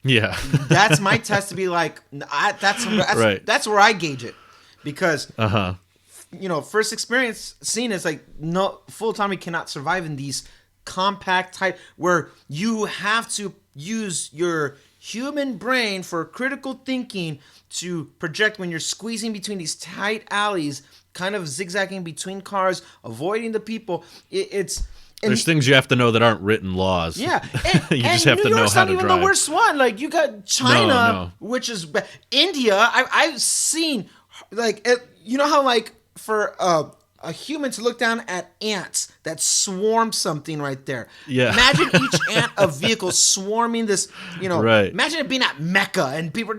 Yeah, that's my test to be like, that's right. That's where I gauge it, because first experience seen is like, no, full autonomy cannot survive in these compact type where you have to use your human brain for critical thinking to project when you're squeezing between these tight alleys, kind of zigzagging between cars, avoiding the people. There's things you have to know that aren't written laws. Yeah, you just have to know how to drive. New York's not even the worst one. Like, you got China, which is India. I've seen, like, how, like, for a human to look down at ants that swarm something right there. Yeah. Imagine each ant a vehicle swarming this, Right. Imagine it being at Mecca and people,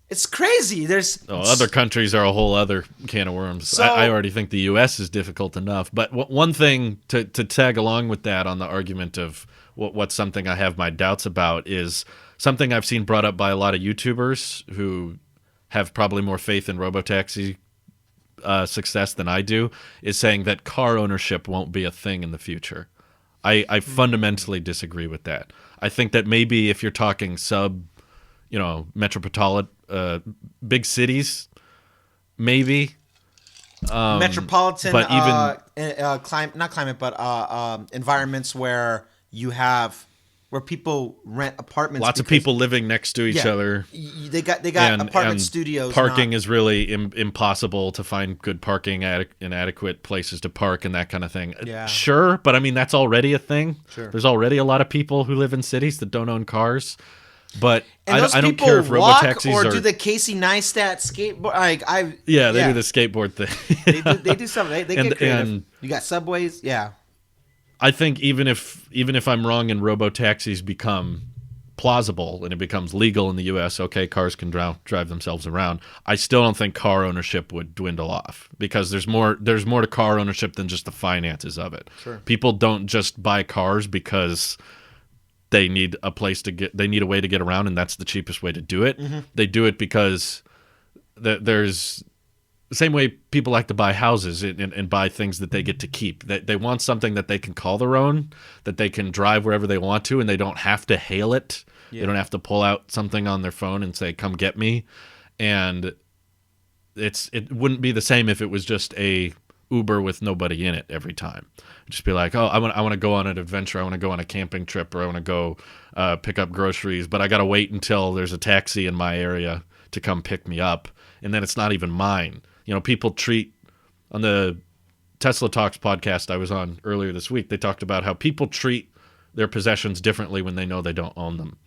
it's crazy. Other countries are a whole other can of worms. So, I already think the U.S. is difficult enough. But one thing to tag along with that on the argument of what's something I have my doubts about is something I've seen brought up by a lot of YouTubers who have probably more faith in robotaxi success than I do, is saying that car ownership won't be a thing in the future. I fundamentally disagree with that. I think that maybe if you're talking metropolitan big cities, maybe metropolitan, but even environments where you have where people rent apartments. Lots of people living next to each other. They got apartment studios. Parking is really impossible to find good parking, inadequate places to park, and that kind of thing. Yeah. Sure, but I mean that's already a thing. Sure. There's already a lot of people who live in cities that don't own cars. But I don't care if robotaxis or do the Casey Neistat skateboard. They do the skateboard thing. they do something. They get creative. You got subways. Yeah. I think even if I'm wrong and robotaxis become plausible and it becomes legal in the U.S., okay, cars can drive themselves around. I still don't think car ownership would dwindle off because there's more to car ownership than just the finances of it. Sure. People don't just buy cars because they need a way to get around, and that's the cheapest way to do it. Mm-hmm. They do it because there's the same way people like to buy houses and buy things that they get to keep. They want something that they can call their own, that they can drive wherever they want to, and they don't have to hail it. Yeah. They don't have to pull out something on their phone and say, "Come get me." And it wouldn't be the same if it was just a Uber with nobody in it every time. It'd just be like, "Oh, I want to go on an adventure. I want to go on a camping trip, or I want to go pick up groceries, but I got to wait until there's a taxi in my area to come pick me up, and then it's not even mine." You know, people treat, on the Tesla Talks podcast I was on earlier this week, they talked about how people treat their possessions differently when they know they don't own them.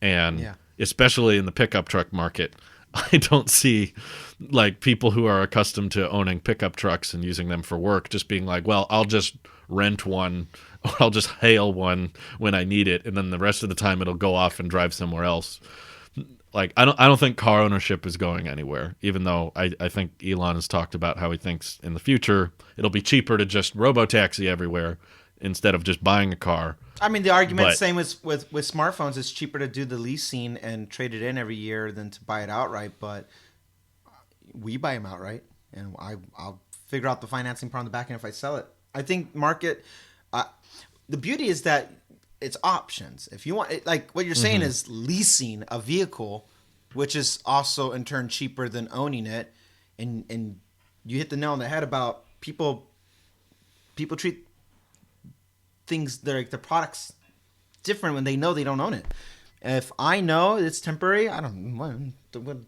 And especially in the pickup truck market, I don't see like people who are accustomed to owning pickup trucks and using them for work just being like, well, I'll just rent one or I'll just hail one when I need it, and then the rest of the time it'll go off and drive somewhere else. Like, I don't think car ownership is going anywhere, even though I think Elon has talked about how he thinks in the future it'll be cheaper to just robo-taxi everywhere instead of just buying a car. I mean, the argument's same with smartphones. It's cheaper to do the leasing and trade it in every year than to buy it outright, but we buy them outright, and I'll figure out the financing part on the back end if I sell it. I think market, the beauty is that it's options. If you want, like what you're saying is leasing a vehicle, which is also in turn cheaper than owning it, and you hit the nail on the head about people treat things, the products different when they know they don't own it. If I know it's temporary, I don't,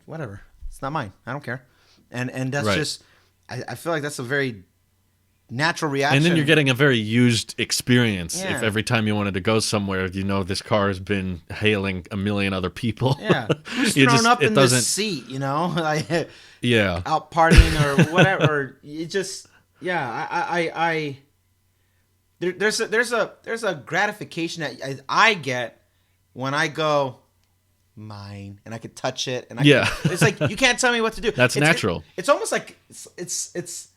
whatever. It's not mine. I don't care. And that's just, I feel like that's a very natural reaction. And then you're getting a very used experience. If every time you wanted to go somewhere, you know this car has been hailing a million other people. Yeah. Who's thrown up in the seat, you know? Like, out partying or whatever. It just, there's a gratification that I get when I go mine and I could touch it and it's like you can't tell me what to do. That's natural. It's almost like it's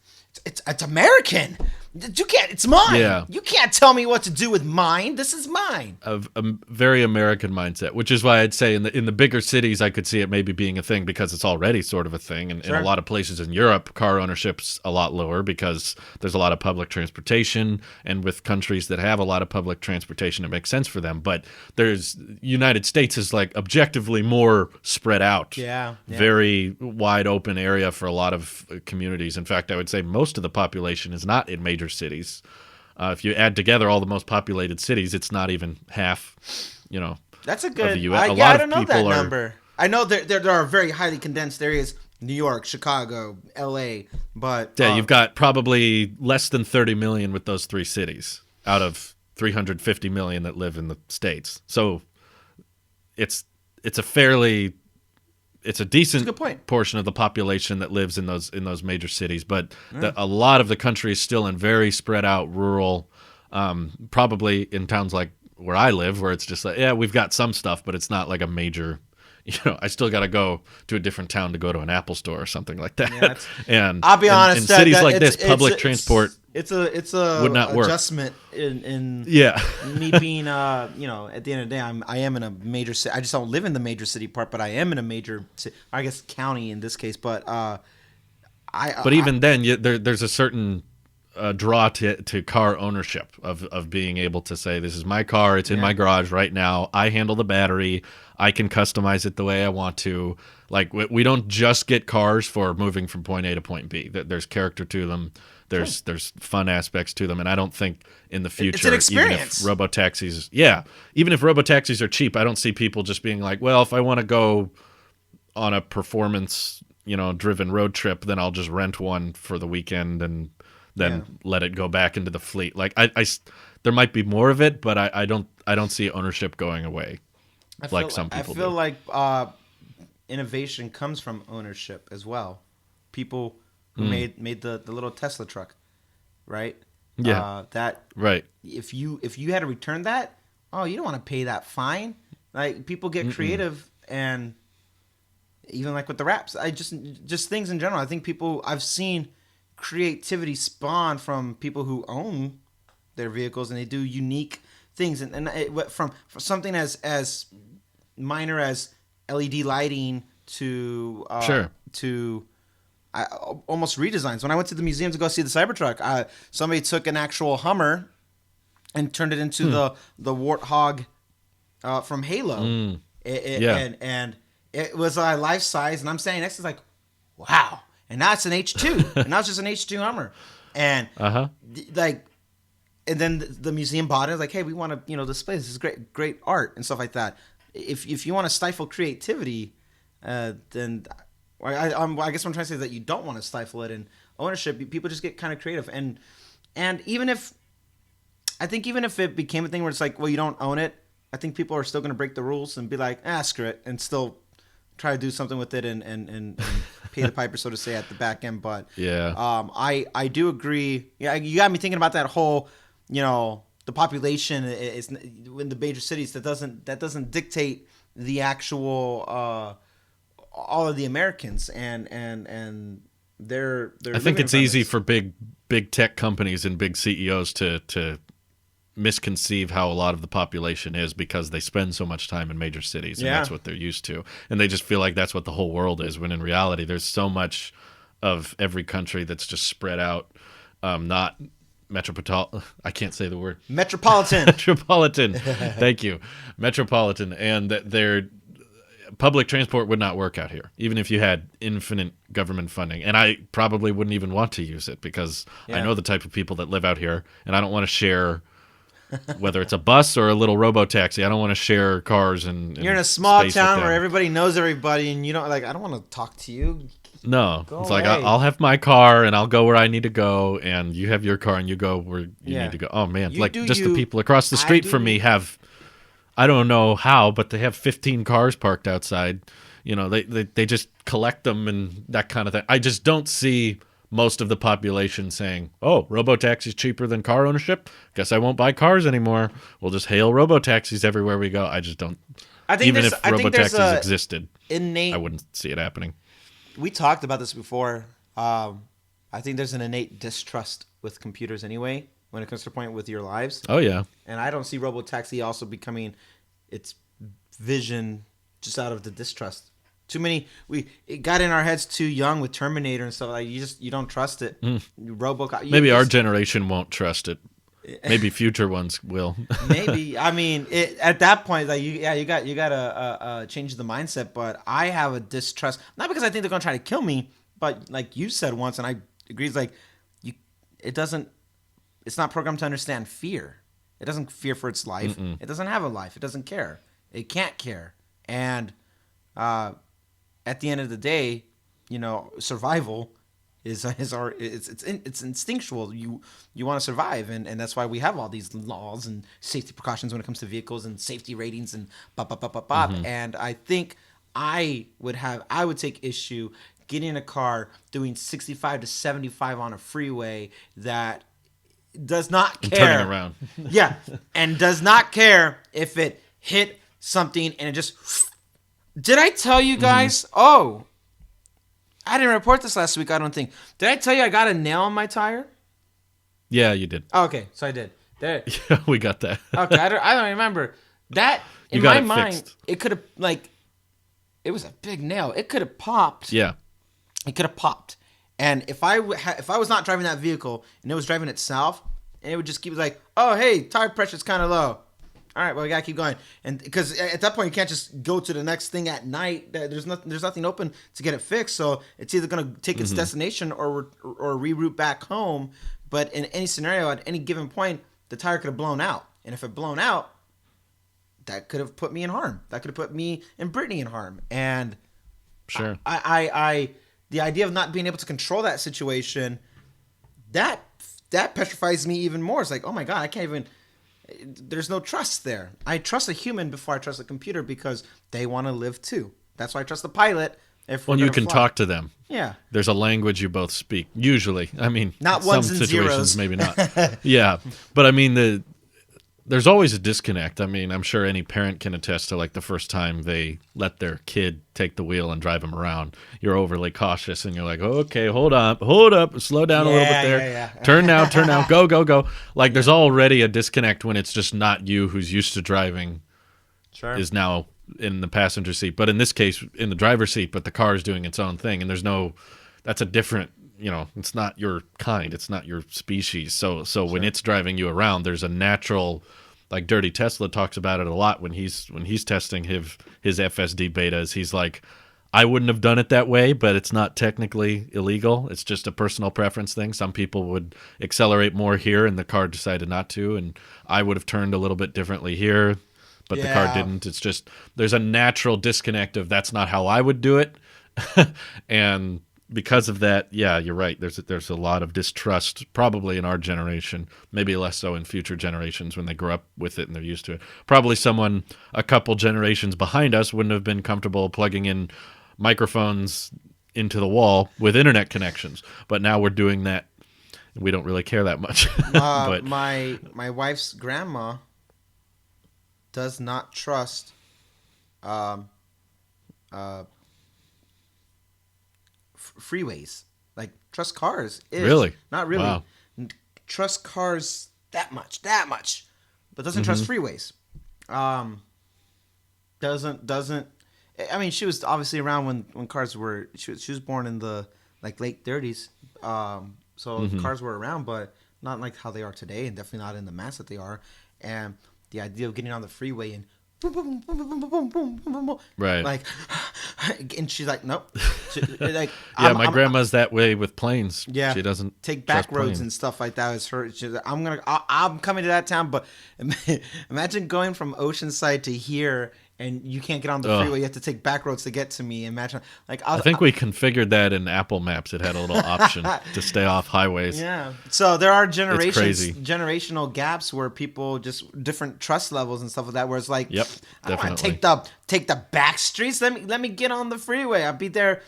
American. You can't. It's mine. Yeah. You can't tell me what to do with mine. This is mine. A very American mindset, which is why I'd say in the bigger cities, I could see it maybe being a thing because it's already sort of a thing. And in a lot of places in Europe, car ownership's a lot lower because there's a lot of public transportation. And with countries that have a lot of public transportation, it makes sense for them. But United States is like objectively more spread out. Yeah. Very wide open area for a lot of communities. In fact, I would say most of the population is not in major cities. If you add together all the most populated cities, it's not even half. That's a good. Of the US. I don't know that number. I know there are very highly condensed areas: New York, Chicago, L.A. But you've got probably less than 30 million with those three cities out of 350 million that live in the states. So it's a decent portion of the population that lives in those major cities, but a lot of the country is still in very spread out rural, probably in towns like where I live, where it's just like, we've got some stuff, but it's not like a major, I still got to go to a different town to go to an Apple store or something like that. Yeah, and I'll be honest, in cities like this, public transport it's a would not work. Adjustment in me being at the end of the day I am in a major city. I just don't live in the major city part, but I am in a major I guess county in this case. But even then there's a certain draw to car ownership of being able to say, this is my car, it's in my garage right now, I handle the battery, I can customize it the way I want to. Like, we don't just get cars for moving from point A to point B. There's character to them. There's fun aspects to them, and I don't think in the future, it's an experience. Even if robotaxis are cheap, I don't see people just being like, well, if I want to go on a performance, driven road trip, then I'll just rent one for the weekend and then let it go back into the fleet. Like, there might be more of it, but I don't see ownership going away some people do. I feel like innovation comes from ownership as well. People who made the little Tesla truck, right? Yeah. If you had to return that, you don't want to pay that fine. Like people get creative, and even like with the raps, I just things in general. I think I've seen creativity spawn from people who own their vehicles, and they do unique things, and from something as minor as LED lighting to almost redesigns. When I went to the museum to go see the Cybertruck, somebody took an actual Hummer and turned it into the Warthog from Halo. And it was life size, and I'm standing next to it, like, wow. And now it's an H2, and now it's just an H2 Hummer, and like, and then the museum bought it. Like, hey, we want to display this. This is great art and stuff like that. If you want to stifle creativity, then I guess what I'm trying to say is that you don't want to stifle it in ownership. People just get kind of creative, and even if it became a thing where it's like, well, you don't own it, I think people are still going to break the rules and be like, screw it, and still try to do something with it and pay the piper, so to say, at the back end. But I do agree. Yeah, you got me thinking about that whole, the population is in the major cities that doesn't dictate the actual all of the Americans and they're I think it's easy for big tech companies and big CEOs to misconceive how a lot of the population is, because they spend so much time in major cities, and that's what they're used to, and they just feel like that's what the whole world is, when in reality there's so much of every country that's just spread out, not metropolitan. I can't say the word. Metropolitan. Thank you. Metropolitan. And their public transport would not work out here, even if you had infinite government funding. And I probably wouldn't even want to use it, because I know the type of people that live out here, and I don't want to share, whether it's a bus or a little robo-taxi, I don't want to share cars. And you're in a small town where everybody knows everybody, and you don't I don't want to talk to you. No, it's like, I'll have my car and I'll go where I need to go, and you have your car and you go where you need to go. Oh man, the people across the street from me have, I don't know how, but they have 15 cars parked outside. They just collect them and that kind of thing. I just don't see most of the population saying, "Oh, robo-taxi's cheaper than car ownership. Guess I won't buy cars anymore. We'll just hail robo-taxis everywhere we go." I just don't. Even if robo-taxis existed, I wouldn't see it happening. We talked about this before. I think there's an innate distrust with computers anyway, when it comes to the point with your lives. Oh, yeah. And I don't see robotaxi also becoming its vision just out of the distrust. Too many. It got in our heads too young with Terminator and stuff. Like, you don't trust it. Maybe our generation won't trust it. Maybe future ones will. Maybe. I mean, at that point, like you got to change the mindset. But I have a distrust, not because I think they're gonna try to kill me, but like you said once, and I agree. It's like it's not programmed to understand fear. It doesn't fear for its life. It doesn't have a life. It doesn't care. It can't care. And at the end of the day, survival is it's instinctual. You want to survive, and that's why we have all these laws and safety precautions when it comes to vehicles and safety ratings and And I think I would take issue getting in a car doing 65 to 75 on a freeway that does not care. Turning around. Yeah, and does not care if it hit something and it just. Did I tell you guys? Oh. I didn't report this last week, I don't think. Did I tell you I got a nail on my tire? Yeah, you did. Oh, okay, so I did. Yeah, we got that. Okay, I don't remember. That, in my mind, fixed. It could have, it was a big nail. It could have popped. Yeah. It could have popped. And if I was not driving that vehicle and it was driving itself, and it would just keep like, oh, hey, tire pressure's kind of low. All right, well, we gotta keep going, and because at that point you can't just go to the next thing at night. There's nothing open to get it fixed, so it's either gonna take its destination or reroute back home. But in any scenario, at any given point, the tire could have blown out, and if it blown out, that could have put me in harm. That could have put me and Brittany in harm. And sure, I the idea of not being able to control that situation, that petrifies me even more. It's like, oh my god, I can't even. There's no trust there. I trust a human before I trust a computer, because they want to live too. That's why I trust the pilot. When you can talk to them. Yeah. There's a language you both speak. Usually. I mean, not some ones and situations zeros. Maybe not. Yeah. But I mean, there's always a disconnect. I mean, I'm sure any parent can attest to like the first time they let their kid take the wheel and drive them around. You're overly cautious and you're like, oh, okay, hold up, slow down a little bit there. Yeah. Turn now, go, go, go. Like Yeah. there's already a disconnect when it's just not you who's used to driving Sure. is now in the passenger seat. But in this case, in the driver's seat, but the car is doing its own thing. And there's no, that's a different, it's not your kind, it's not your species. So when it's driving you around, there's a natural, like Dirty Tesla talks about it a lot when he's testing his FSD betas. He's like, I wouldn't have done it that way, but it's not technically illegal. It's just a personal preference thing. Some people would accelerate more here, and the car decided not to, and I would have turned a little bit differently here, but the car didn't. It's just there's a natural disconnect of that's not how I would do it, and because of that, yeah, you're right. There's a lot of distrust, probably in our generation, maybe less so in future generations when they grow up with it and they're used to it. Probably someone a couple generations behind us wouldn't have been comfortable plugging in microphones into the wall with internet connections, but now we're doing that. We don't really care that much. But my wife's grandma does not trust freeways. Like trust cars is Really? not really. Wow. Trust cars that much, but doesn't trust freeways. Doesn't. I mean, she was obviously around when cars were. She was born in the like late 30s. So cars were around, but not like how they are today, and definitely not in the mass that they are. And the idea of getting on the freeway and boom, boom, boom, boom, boom, boom, boom, boom, boom, boom, Right. like, and she's like, nope. Like, yeah, my grandma's that way with planes. Yeah, she doesn't take back trust roads planes. and stuff like that. Is her? She's like, I'm coming to that town, but imagine going from Oceanside to here, and you can't get on the freeway. You have to take back roads to get to me. Imagine, like, I think we configured that in Apple Maps. It had a little option to stay off highways. Yeah. So there are crazy. generational gaps where people just different trust levels and stuff like that. Where it's like, Yep, I don't want to definitely. take the back streets. Let me get on the freeway. I'll be there.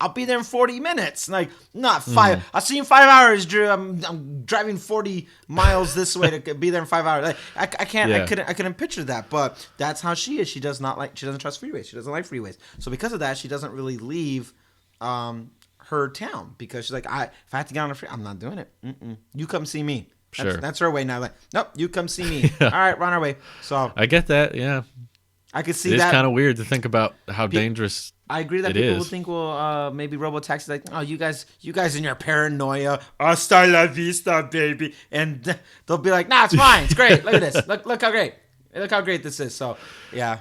I'll be there in 40 minutes. Like not 5. I'll see you in 5 hours, Drew. I'm driving 40 miles this way to be there in 5 hours. Like, I can't. Yeah. I couldn't picture that. But that's how she is. She doesn't trust freeways. She doesn't like freeways. So because of that, she doesn't really leave her town because she's like, if I have to get on a freeway, I'm not doing it. You come see me. That's her way now. Like, nope, you come see me. All right, we're on our way. So I get that. Yeah, I could see it's that. kind of weird to think about how dangerous. I agree that it people is. will think, well, maybe robo-taxi, like, oh, you guys in your paranoia, hasta la vista, baby, and they'll be like, nah, it's fine, it's great. Look at this, look how great this is. So, yeah.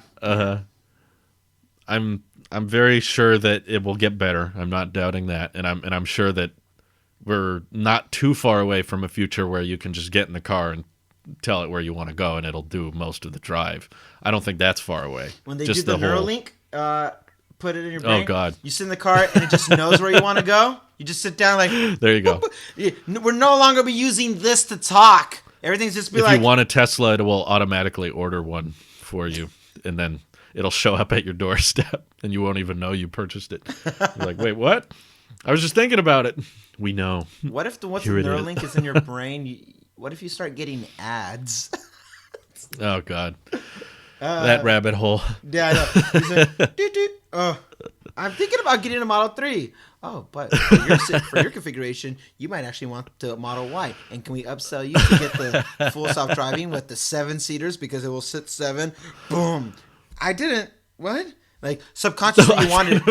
I'm very sure that it will get better. I'm not doubting that, and I'm sure that we're not too far away from a future where you can just get in the car and tell it where you want to go, and it'll do most of the drive. I don't think that's far away. When they just do the whole- Neuralink, put it in your brain. Oh God! You sit in the car and it just knows where you want to go. You just sit down like. There you go. We're no longer be using this to talk. Everything's just be If like. you want a Tesla, it will automatically order one for you, and then it'll show up at your doorstep, and you won't even know you purchased it. You're like, wait, what? I was just thinking about it. We know. What if once the Here it is. Neuralink is in your brain? What if you start getting ads? Oh God, that rabbit hole. Yeah, I know. He's like, doot, doot. Oh, I'm thinking about getting a Model 3. Oh, but for your configuration, you might actually want the Model Y. And can we upsell you to get the full self-driving with the 7-seaters because it will sit 7? Boom. I didn't. What? Like subconsciously you wanted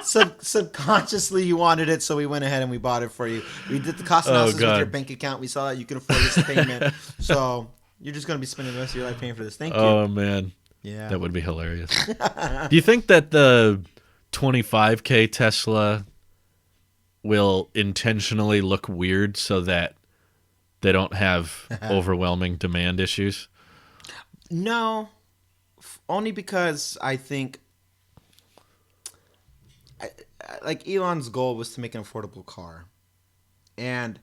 subconsciously you wanted it, so we went ahead and we bought it for you. We did the cost analysis with your bank account. We saw that you could afford this payment. So you're just going to be spending the rest of your life paying for this. Thank you. Oh man. Yeah. That would be hilarious. Do you think that the 25K Tesla will intentionally look weird so that they don't have overwhelming demand issues? No, only because I think like Elon's goal was to make an affordable car. And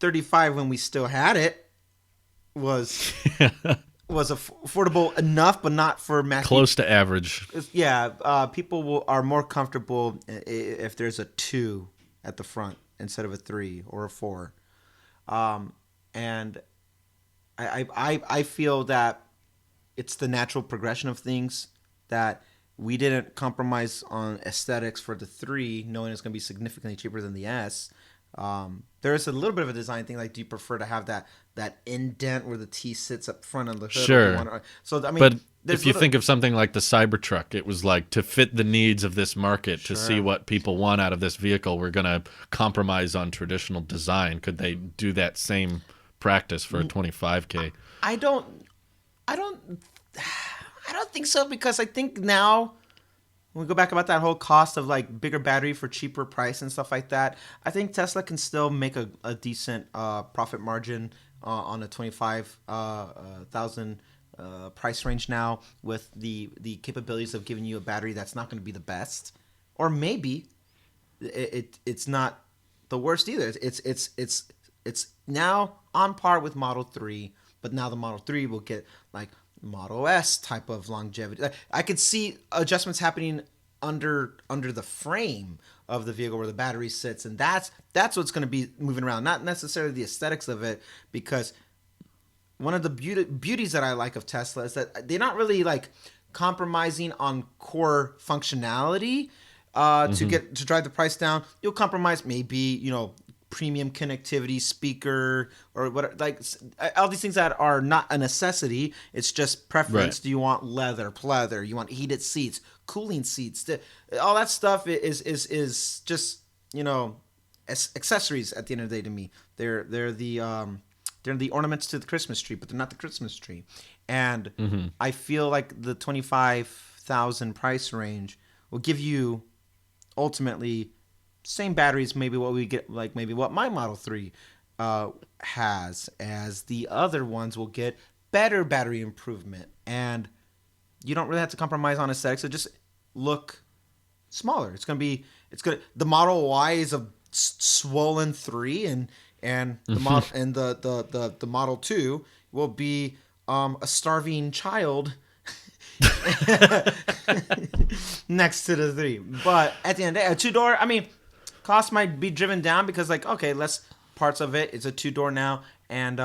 35 when we still had it was affordable enough, but not for mass. Close to average. Yeah, people are more comfortable if there's a 2 at the front instead of a 3 or a 4. And I feel that it's the natural progression of things that we didn't compromise on aesthetics for the 3, knowing it's going to be significantly cheaper than the S. There's a little bit of a design thing. Like, do you prefer to have that indent where the T sits up front on the hood? Or do you Sure. want to, so I mean, But there's if you little. think of something like the Cybertruck, it was like to fit the needs of this market, to see Sure. what people want out of this vehicle, we're going to compromise on traditional design. Could they do that same practice for a 25K? I don't. I don't. I don't think so, because I think now when we go back about that whole cost of like bigger battery for cheaper price and stuff like that, I think Tesla can still make a decent profit margin on a 25,000 price range now, with the capabilities of giving you a battery that's not going to be the best, or maybe it's not the worst either. It's now on par with Model 3, but now the Model 3 will get like Model S type of longevity. Like, I could see adjustments happening under the frame of the vehicle where the battery sits, and that's what's going to be moving around, not necessarily the aesthetics of it. Because one of the beauties that I like of Tesla is that they're not really like compromising on core functionality to drive the price down. You'll compromise maybe, premium connectivity, speaker, or what, like all these things that are not a necessity. It's just preference. Right. Do you want leather, pleather? You want heated seats, cooling seats? All that stuff is just accessories at the end of the day. To me, they're the ornaments to the Christmas tree, but they're not the Christmas tree. And I feel like the 25,000 price range will give you ultimately same batteries, maybe what we get, like maybe what my Model 3 has, as the other ones will get better battery improvement. And you don't really have to compromise on aesthetics. So just look smaller. The Model Y is a swollen 3, and the model and the Model 2 will be a starving child next to the 3. But at the end of the day, a 2-door, I mean, cost might be driven down because, like, okay, less parts of it. It's a 2-door now, and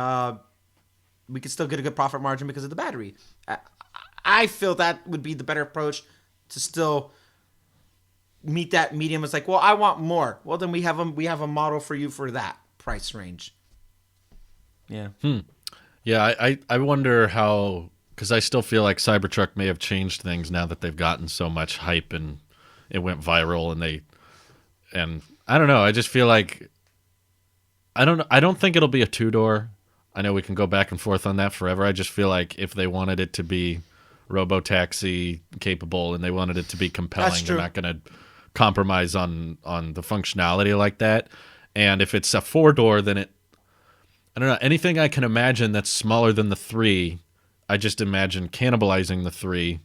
we could still get a good profit margin because of the battery. I feel that would be the better approach to still meet that medium. It's like, well, I want more. Well, then we have a model for you for that price range. Yeah. Yeah, I wonder how, because I still feel like Cybertruck may have changed things now that they've gotten so much hype and it went viral, and I don't know. I just feel like I don't think it'll be a 2-door. I know we can go back and forth on that forever. I just feel like if they wanted it to be robo-taxi capable and they wanted it to be compelling, they're not going to compromise on the functionality like that. And if it's a 4-door, then I don't know, anything I can imagine that's smaller than the 3, I just imagine cannibalizing the 3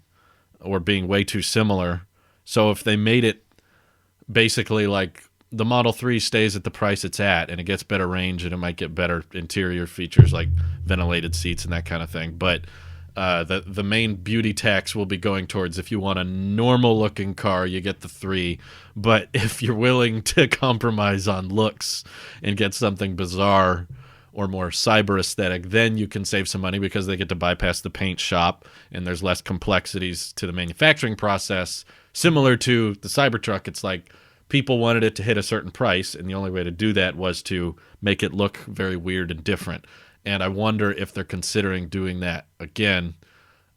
or being way too similar. So if they made it basically like the Model 3 stays at the price it's at and it gets better range and it might get better interior features like ventilated seats and that kind of thing. But the main beauty tax will be going towards, if you want a normal looking car, you get the 3. But if you're willing to compromise on looks and get something bizarre or more cyber aesthetic, then you can save some money because they get to bypass the paint shop and there's less complexities to the manufacturing process. Similar to the Cybertruck, it's like people wanted it to hit a certain price, and the only way to do that was to make it look very weird and different. And I wonder if they're considering doing that again.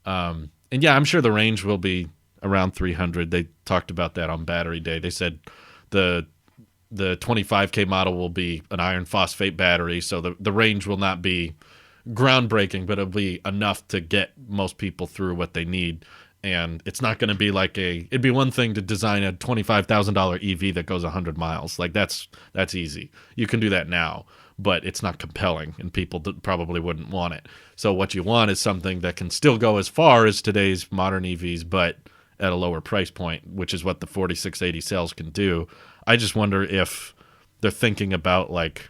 And yeah, I'm sure the range will be around 300. They talked about that on Battery Day. They said the 25K model will be an iron phosphate battery, so the range will not be groundbreaking, but it'll be enough to get most people through what they need. And it's not going to be like it'd be one thing to design a $25,000 EV that goes 100 miles. Like that's easy. You can do that now, but it's not compelling and people probably wouldn't want it. So what you want is something that can still go as far as today's modern EVs, but at a lower price point, which is what the 4680 cells can do. I just wonder if they're thinking about like,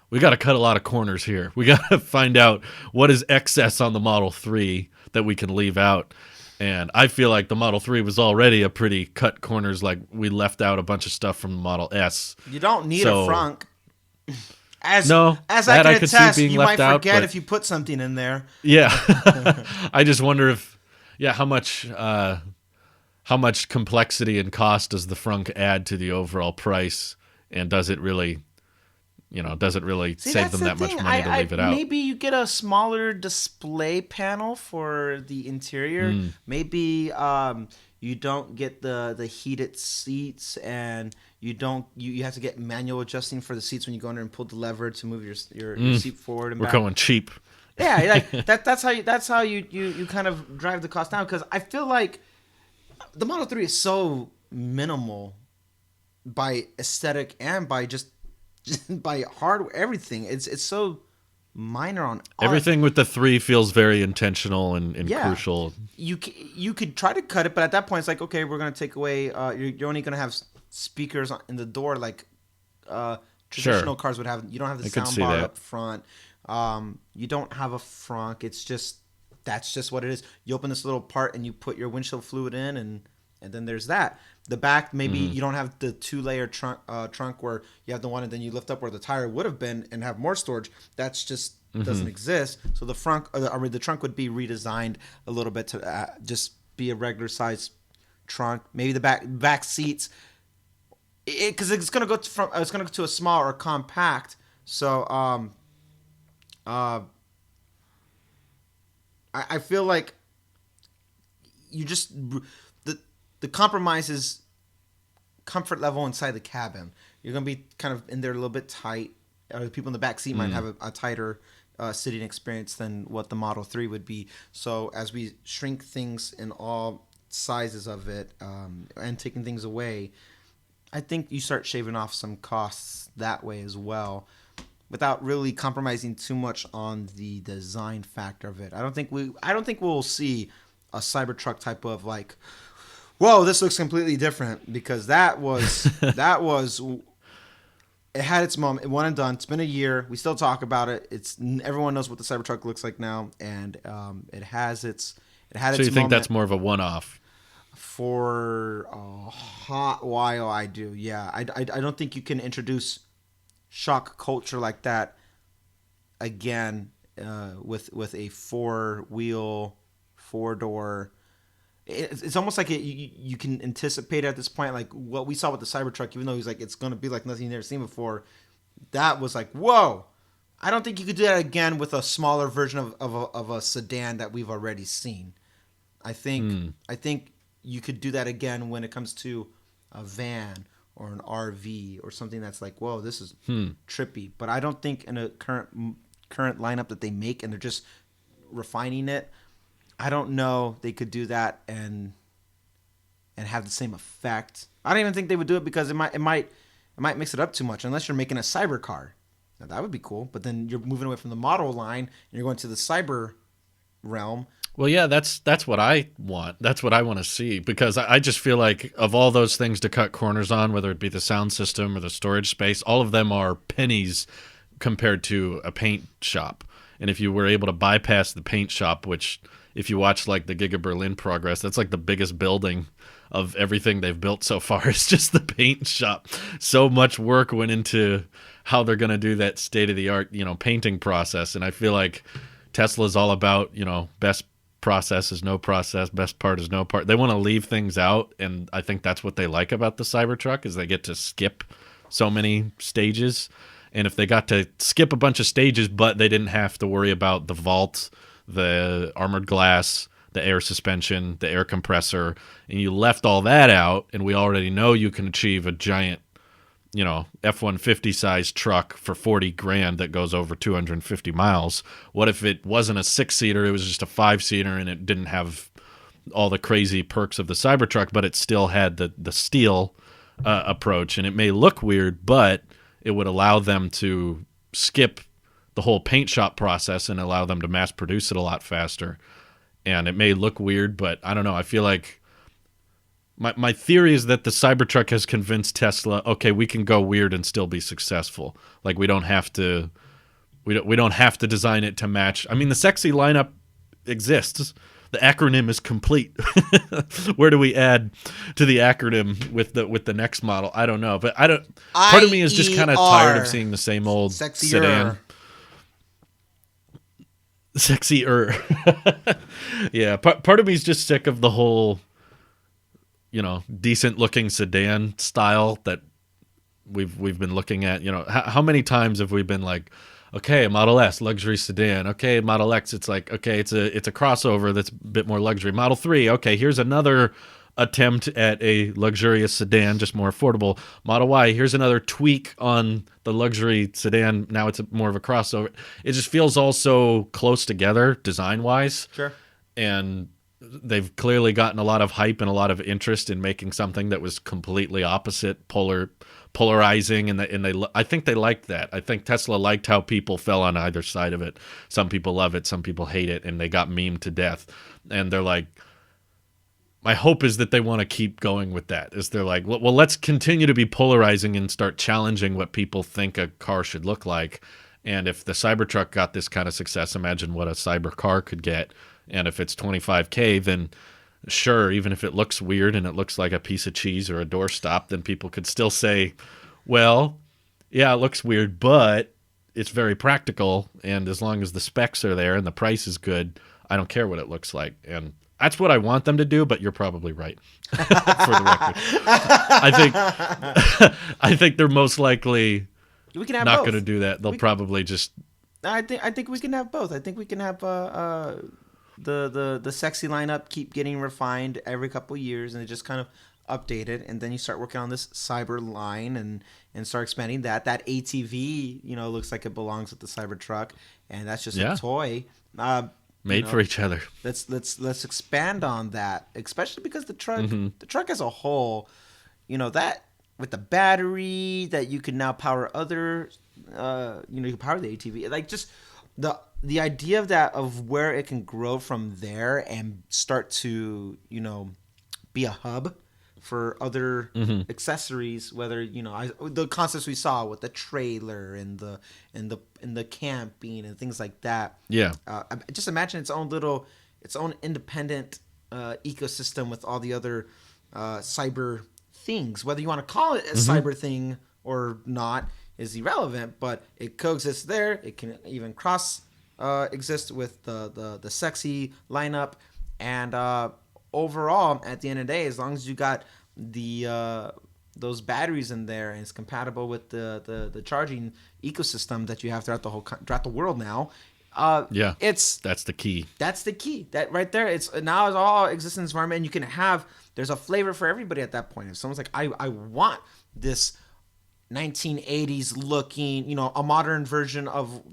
we got to cut a lot of corners here. We got to find out what is excess on the Model 3 that we can leave out. And I feel like the Model 3 was already a pretty cut corners. Like we left out a bunch of stuff from the Model S. You don't need a frunk. As No, as I that can I could see attest, being you left might out. forget But if you put something in there. yeah, I just wonder if, yeah, how much complexity and cost does the frunk add to the overall price, and does it really See, save that's them the that much thing. money to leave it out? Maybe you get a smaller display panel for the interior. Maybe you don't get the heated seats, and you have to get manual adjusting for the seats when you go in there and pull the lever to move your seat forward and We're back. going cheap. Yeah, like that's how you kind of drive the cost down, because I feel like the Model 3 is so minimal by aesthetic and by just by hardware, everything. It's so minor on Everything with the 3 feels very intentional and yeah. crucial. You could try to cut it, but at that point it's like, okay, we're gonna take away. You're only gonna have speakers in the door like traditional Sure, cars would have. You don't have the I could sound see bar that. up front. You don't have a frunk. It's just that's just what it is. You open this little part and you put your windshield fluid in, and then there's that. The back, maybe you don't have the 2-layer trunk where you have the one and then you lift up where the tire would have been and have more storage. That's just doesn't exist. So the front, the trunk would be redesigned a little bit to just be a regular size trunk. Maybe the back seats, because it's gonna go to a small or compact. So I feel like you just the compromise is comfort level inside the cabin. You're gonna be kind of in there a little bit tight, or the people in the back seat might have a tighter sitting experience than what the Model 3 would be. So as we shrink things in all sizes of it, and taking things away, I think you start shaving off some costs that way as well, without really compromising too much on the design factor of it. I don't think we'll see a Cybertruck type of like, whoa, this looks completely different, because that was it had its moment. It one and done. It's been a year. We still talk about it. Everyone knows what the Cybertruck looks like now, and it had So its you think moment. that's more of a one-off? For a hot while, I do. Yeah, I don't think you can introduce shock culture like that again with a 4-wheel, 4-door. It's almost like you can anticipate at this point, like what we saw with the Cybertruck. Even though he's like, it's going to be like nothing you've never seen before. That was like, whoa. I don't think you could do that again with a smaller version of a sedan that we've already seen. I think you could do that again when it comes to a van or an RV or something that's like, whoa, this is trippy. But I don't think in a current lineup that they make, and they're just refining it, I don't know they could do that and have the same effect. I don't even think they would do it, because it might mix it up too much, unless you're making a cyber car. Now, that would be cool, but then you're moving away from the model line and you're going to the cyber realm. Well, yeah, that's what I want. That's what I want to see, because I just feel like of all those things to cut corners on, whether it be the sound system or the storage space, all of them are pennies compared to a paint shop. And if you were able to bypass the paint shop, which if you watch like the Giga Berlin progress, that's like the biggest building of everything they've built so far. It's just the paint shop. So much work went into how they're going to do that state-of-the-art, painting process. And I feel like Tesla's all about, best process is no process, best part is no part. They want to leave things out, and I think that's what they like about the Cybertruck, is they get to skip so many stages. And if they got to skip a bunch of stages, but they didn't have to worry about the vault, the armored glass, the air suspension, the air compressor, and you left all that out, and we already know you can achieve a giant, F-150 size truck for $40,000 that goes over 250 miles. What if it wasn't a 6-seater, it was just a 5-seater, and it didn't have all the crazy perks of the Cybertruck, but it still had the steel approach, and it may look weird, but it would allow them to skip the whole paint shop process and allow them to mass produce it a lot faster. And it may look weird, but I don't know. I feel like my theory is that the Cybertruck has convinced Tesla, okay, we can go weird and still be successful. Like we don't have to design it to match. I mean, the sexy lineup exists. the acronym is complete. Where do we add to the acronym with the next model? I don't know, but I don't. Part of me is just kind of tired of seeing the same old sedan. Sexier. Yeah, part of me is just sick of the whole, decent looking sedan style that we've been looking at. How many times have we been like, okay, Model S, luxury sedan. Okay, Model X, it's like, okay, it's a crossover that's a bit more luxury. Model 3, okay, here's another attempt at a luxurious sedan, just more affordable. Model Y, here's another tweak on the luxury sedan. Now it's more of a crossover. It just feels all so close together design-wise. Sure. And they've clearly gotten a lot of hype and a lot of interest in making something that was completely opposite, polarizing, and I think they liked that. I think Tesla liked how people fell on either side of it. Some people love it, some people hate it, and they got memed to death. And they're like, my hope is that they want to keep going with that. Is they're like, well, let's continue to be polarizing and start challenging what people think a car should look like. And if the Cybertruck got this kind of success, imagine what a cyber car could get. And if it's $25K, then sure, even if it looks weird and it looks like a piece of cheese or a doorstop, then people could still say, well, yeah, it looks weird, but it's very practical. And as long as the specs are there and the price is good, I don't care what it looks like. And that's what I want them to do, but you're probably right. For the record, I think they're most likely not going to do that. They'll probably just. I think we can have both. I think we can have the sexy lineup keep getting refined every couple of years, and it just kind of updated, and then you start working on this cyber line and start expanding that. That ATV, looks like it belongs with the Cybertruck, and that's just a toy. Made for each other. Let's expand on that, especially because the truck as a whole, that with the battery that you can now power other, you can power the ATV, like just the idea of that, of where it can grow from there and start to be a hub for other accessories, whether the concepts we saw with the trailer and the camping and things like that. Yeah. Just imagine its own independent ecosystem with all the other cyber things. Whether you want to call it a cyber thing or not is irrelevant, but it coexists there. It can even cross exist with the sexy lineup, and overall, at the end of the day, as long as you got those batteries in there and it's compatible with the charging ecosystem that you have throughout the world now. That's the key. That's the key. That right there. It's all existence environment, and you can have. There's a flavor for everybody at that point. If someone's like, I want this 1980s looking, a modern version of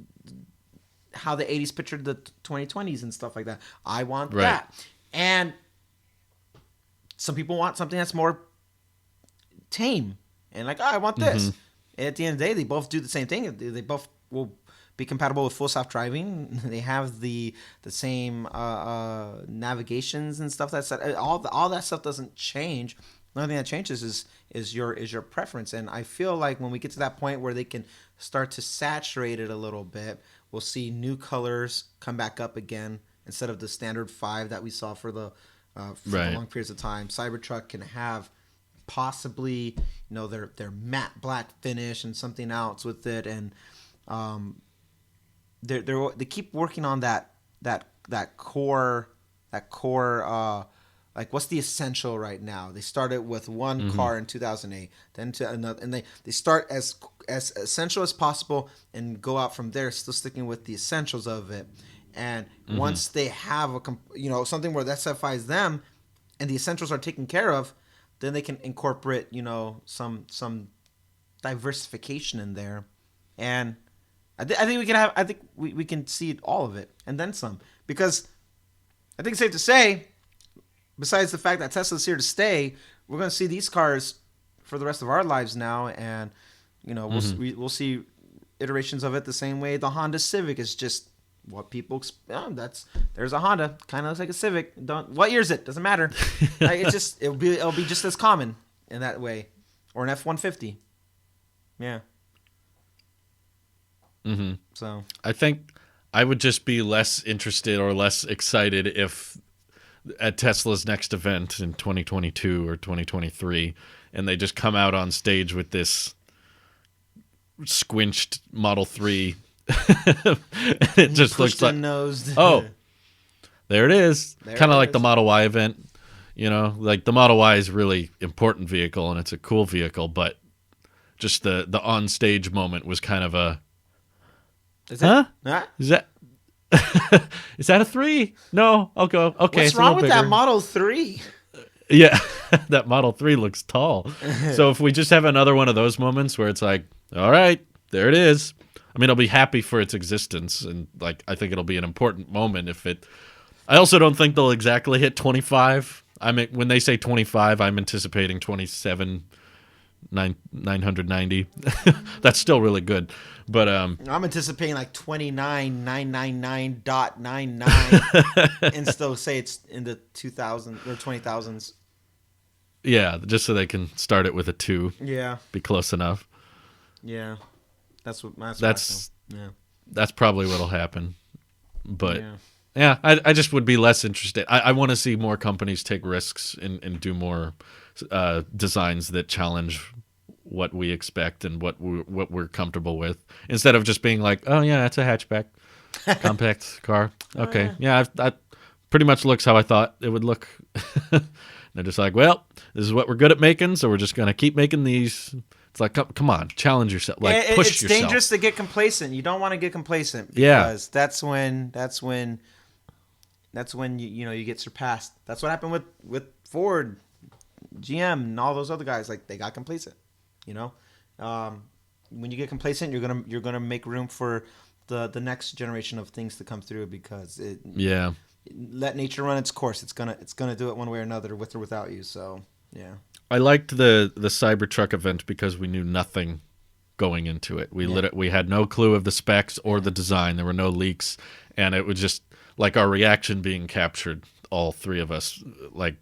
how the 80s pictured the 2020s and stuff like that. I want that. And some people want something that's more tame and like, I want this. At the end of the day, they both do the same thing. They both will be compatible with full self-driving. They have the same navigations and stuff. All that stuff doesn't change. The only thing that changes is your preference. And I feel like when we get to that point where they can start to saturate it a little bit, we'll see new colors come back up again instead of the standard 5 that we saw for the long periods of time. Cybertruck can have possibly their matte black finish and something else with it, and they keep working on that core like what's the essential right now. They started with one car in 2008, then to another, and they start as essential as possible and go out from there, still sticking with the essentials of it. And once they have something where that satisfies them and the essentials are taken care of, then they can incorporate some diversification in there. And I think we can see all of it and then some, because I think it's safe to say, besides the fact that Tesla's here to stay, we're going to see these cars for the rest of our lives now, and we'll see iterations of it the same way the Honda Civic is just what people there's a Honda, kind of looks like a Civic. What year is it? Doesn't matter. It'll be just as common in that way, or an F-150. Yeah. So I think I would just be less interested or less excited if at Tesla's next event in 2022 or 2023, and they just come out on stage with this squinched Model 3. It just looks like, nosed. oh, there it is. There Kind it of like is. the Model Y event. Like the Model Y is a really important vehicle, and it's a cool vehicle, but just the on stage moment was kind of a, Is it? huh? Huh? Is that is that a 3? No, I'll go. Okay, What's it's a wrong little with that bigger. Model 3? Yeah, that Model 3 looks tall. So if we just have another one of those moments where it's like, all right, there it is. I mean, I'll be happy for its existence, and like I think it'll be an important moment if it. I also don't think they'll exactly hit 25. When they say 25, I'm anticipating 27, 990. That's still really good, but I'm anticipating like 29,999.99 and still say it's in the 2000 or 20,000s. yeah, just so they can start it with a 2, Yeah. be close enough. Yeah. That's what I That's feel. Yeah. that's probably what'll happen, but. Yeah. Yeah, I just would be less interested. I want to see more companies take risks and do more designs that challenge what we expect and what we're comfortable with, instead of just being like, oh yeah, that's a hatchback, compact car. Okay, yeah, that pretty much looks how I thought it would look. They're just like, well, this is what we're good at making, so we're just gonna keep making these. It's like, come on, challenge yourself, like push It's yourself. dangerous to get complacent. You don't want to get complacent Yeah. because that's when you get surpassed. That's what happened with Ford, GM, and all those other guys. Like they got complacent. When you get complacent, you're gonna make room for the next generation of things to come through because Yeah. let nature run its course. It's gonna do it one way or another, with or without you. So yeah. I liked the Cybertruck event because we knew nothing going into it. We had no clue of the specs or the design. There were no leaks, and it was just like our reaction being captured. All three of us, like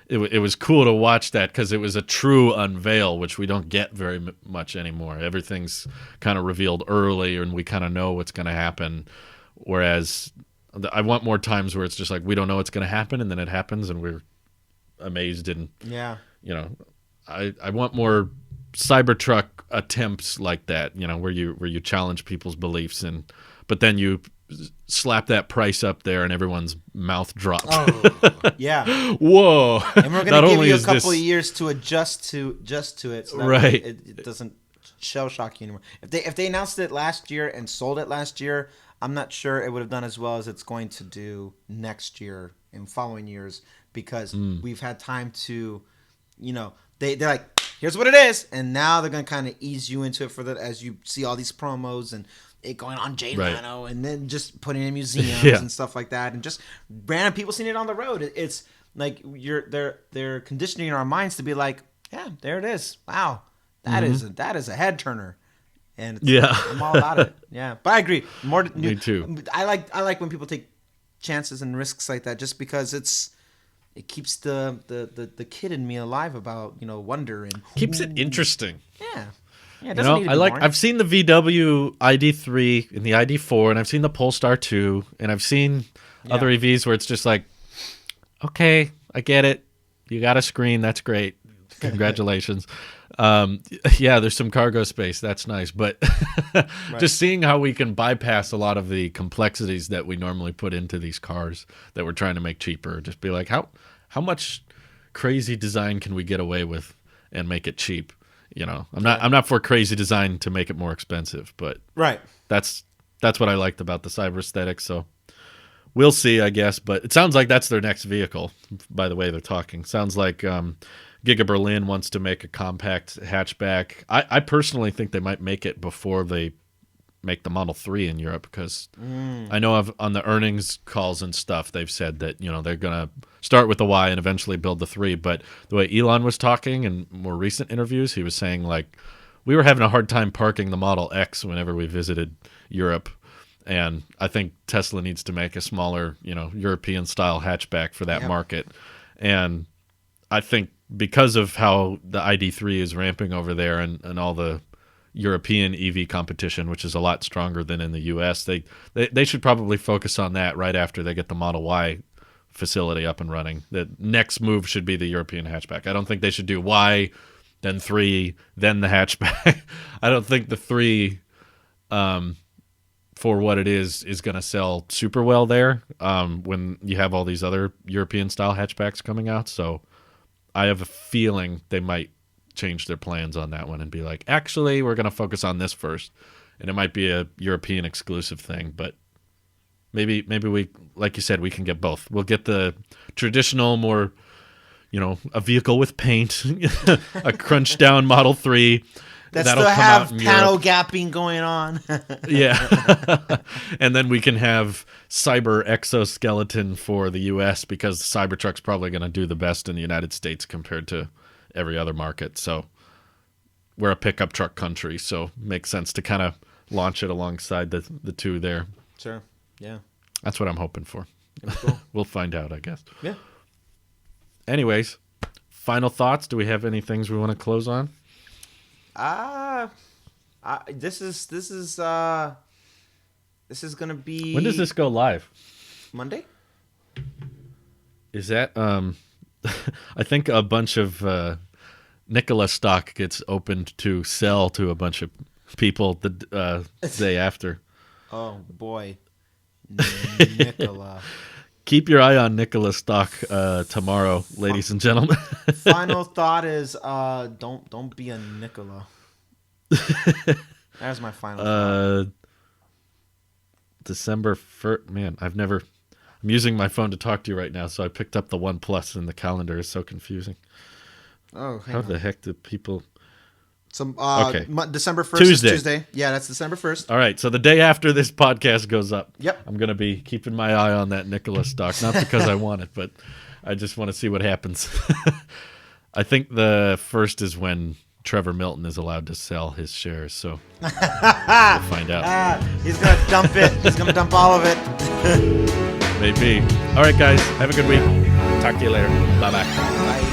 it was cool to watch that because it was a true unveil, which we don't get very much anymore. Everything's kind of revealed early, and we kind of know what's going to happen. Whereas I want more times where it's just like we don't know what's going to happen, and then it happens, and we're amazed and Yeah. I want more Cybertruck attempts like that, where you challenge people's beliefs, but then you slap that price up there and everyone's mouth drops. Oh, yeah. Whoa! And we're gonna give you a couple of years to adjust to it, so that right. it doesn't shell shock you anymore. If they announced it last year and sold it last year, I'm not sure it would have done as well as it's going to do next year and following years because we've had time to, they're like, here's what it is, and now they're gonna kind of ease you into it further as you see all these promos and it going on Jay Leno, and then just putting it in museums and stuff like that, and just random people seeing it on the road. It's like they're conditioning our minds to be like, yeah, there it is. Wow, that is a head turner, and I'm all about it. Yeah, but I agree. Me too. I like when people take chances and risks like that, just because it keeps the kid in me alive about wonder and keeps it interesting. Yeah. Yeah, it doesn't need to be boring. I've seen the VW ID3 and the ID4, and I've seen the Polestar 2, and I've seen other EVs where it's just like, okay, I get it. You got a screen. That's great. Congratulations. There's some cargo space. That's nice. But just seeing how we can bypass a lot of the complexities that we normally put into these cars that we're trying to make cheaper. Just be like, how much crazy design can we get away with and make it cheap? I'm not for crazy design to make it more expensive, but right. That's what I liked about the cyber aesthetic. So we'll see, I guess. But it sounds like that's their next vehicle. By the way they're talking, sounds like Giga Berlin wants to make a compact hatchback. I personally think they might make it before they make the Model 3 in Europe because I know on the earnings calls and stuff they've said that they're gonna start with the Y and eventually build the 3. But the way Elon was talking in more recent interviews, he was saying like we were having a hard time parking the Model X whenever we visited Europe, and I think Tesla needs to make a smaller European style hatchback for that market. And I think because of how the ID3 is ramping over there and all the European EV competition, which is a lot stronger than in the US, they should probably focus on that right after they get the Model Y facility up and running. The next move should be the European hatchback. I don't think they should do Y, then 3, then the hatchback. I don't think the 3, for what it is going to sell super well there when you have all these other European-style hatchbacks coming out. So I have a feeling they might change their plans on that one and be like, actually, we're going to focus on this first. And it might be a European exclusive thing, but maybe we, like you said, we can get both. We'll get the traditional, more, a vehicle with paint, a crunched down Model 3. That'll still have panel gapping going on. Yeah. And then we can have cyber exoskeleton for the U.S. because the Cybertruck's probably going to do the best in the United States compared to every other market. So we're a pickup truck country, so makes sense to kind of launch it alongside the two there. Sure. Yeah. That's what I'm hoping for. Cool. We'll find out, I guess. Yeah. Anyways, final thoughts. Do we have any things we want to close on? This is gonna be. When does this go live? Monday. Is that I think a bunch of Nikola stock gets opened to sell to a bunch of people the day after. Oh boy, Nikola. Keep your eye on Nikola stock tomorrow, ladies and gentlemen. Final thought is don't be a Nikola. That's my final thought. December 1st. Man, I'm using my phone to talk to you right now, so I picked up the OnePlus, and the calendar is so confusing. Oh, how the heck do people... Okay. December 1st Tuesday. is Tuesday. Yeah, that's December 1st. All right, so the day after this podcast goes up, yep, I'm going to be keeping my eye on that Nikola stock, not because I want it, but I just want to see what happens. I think the 1st is when Trevor Milton is allowed to sell his shares, so we'll find out. He's going to dump it. He's going to dump all of it. Maybe. All right, guys, have a good week. Talk to you later. Bye-bye. Bye.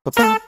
Ba-ba.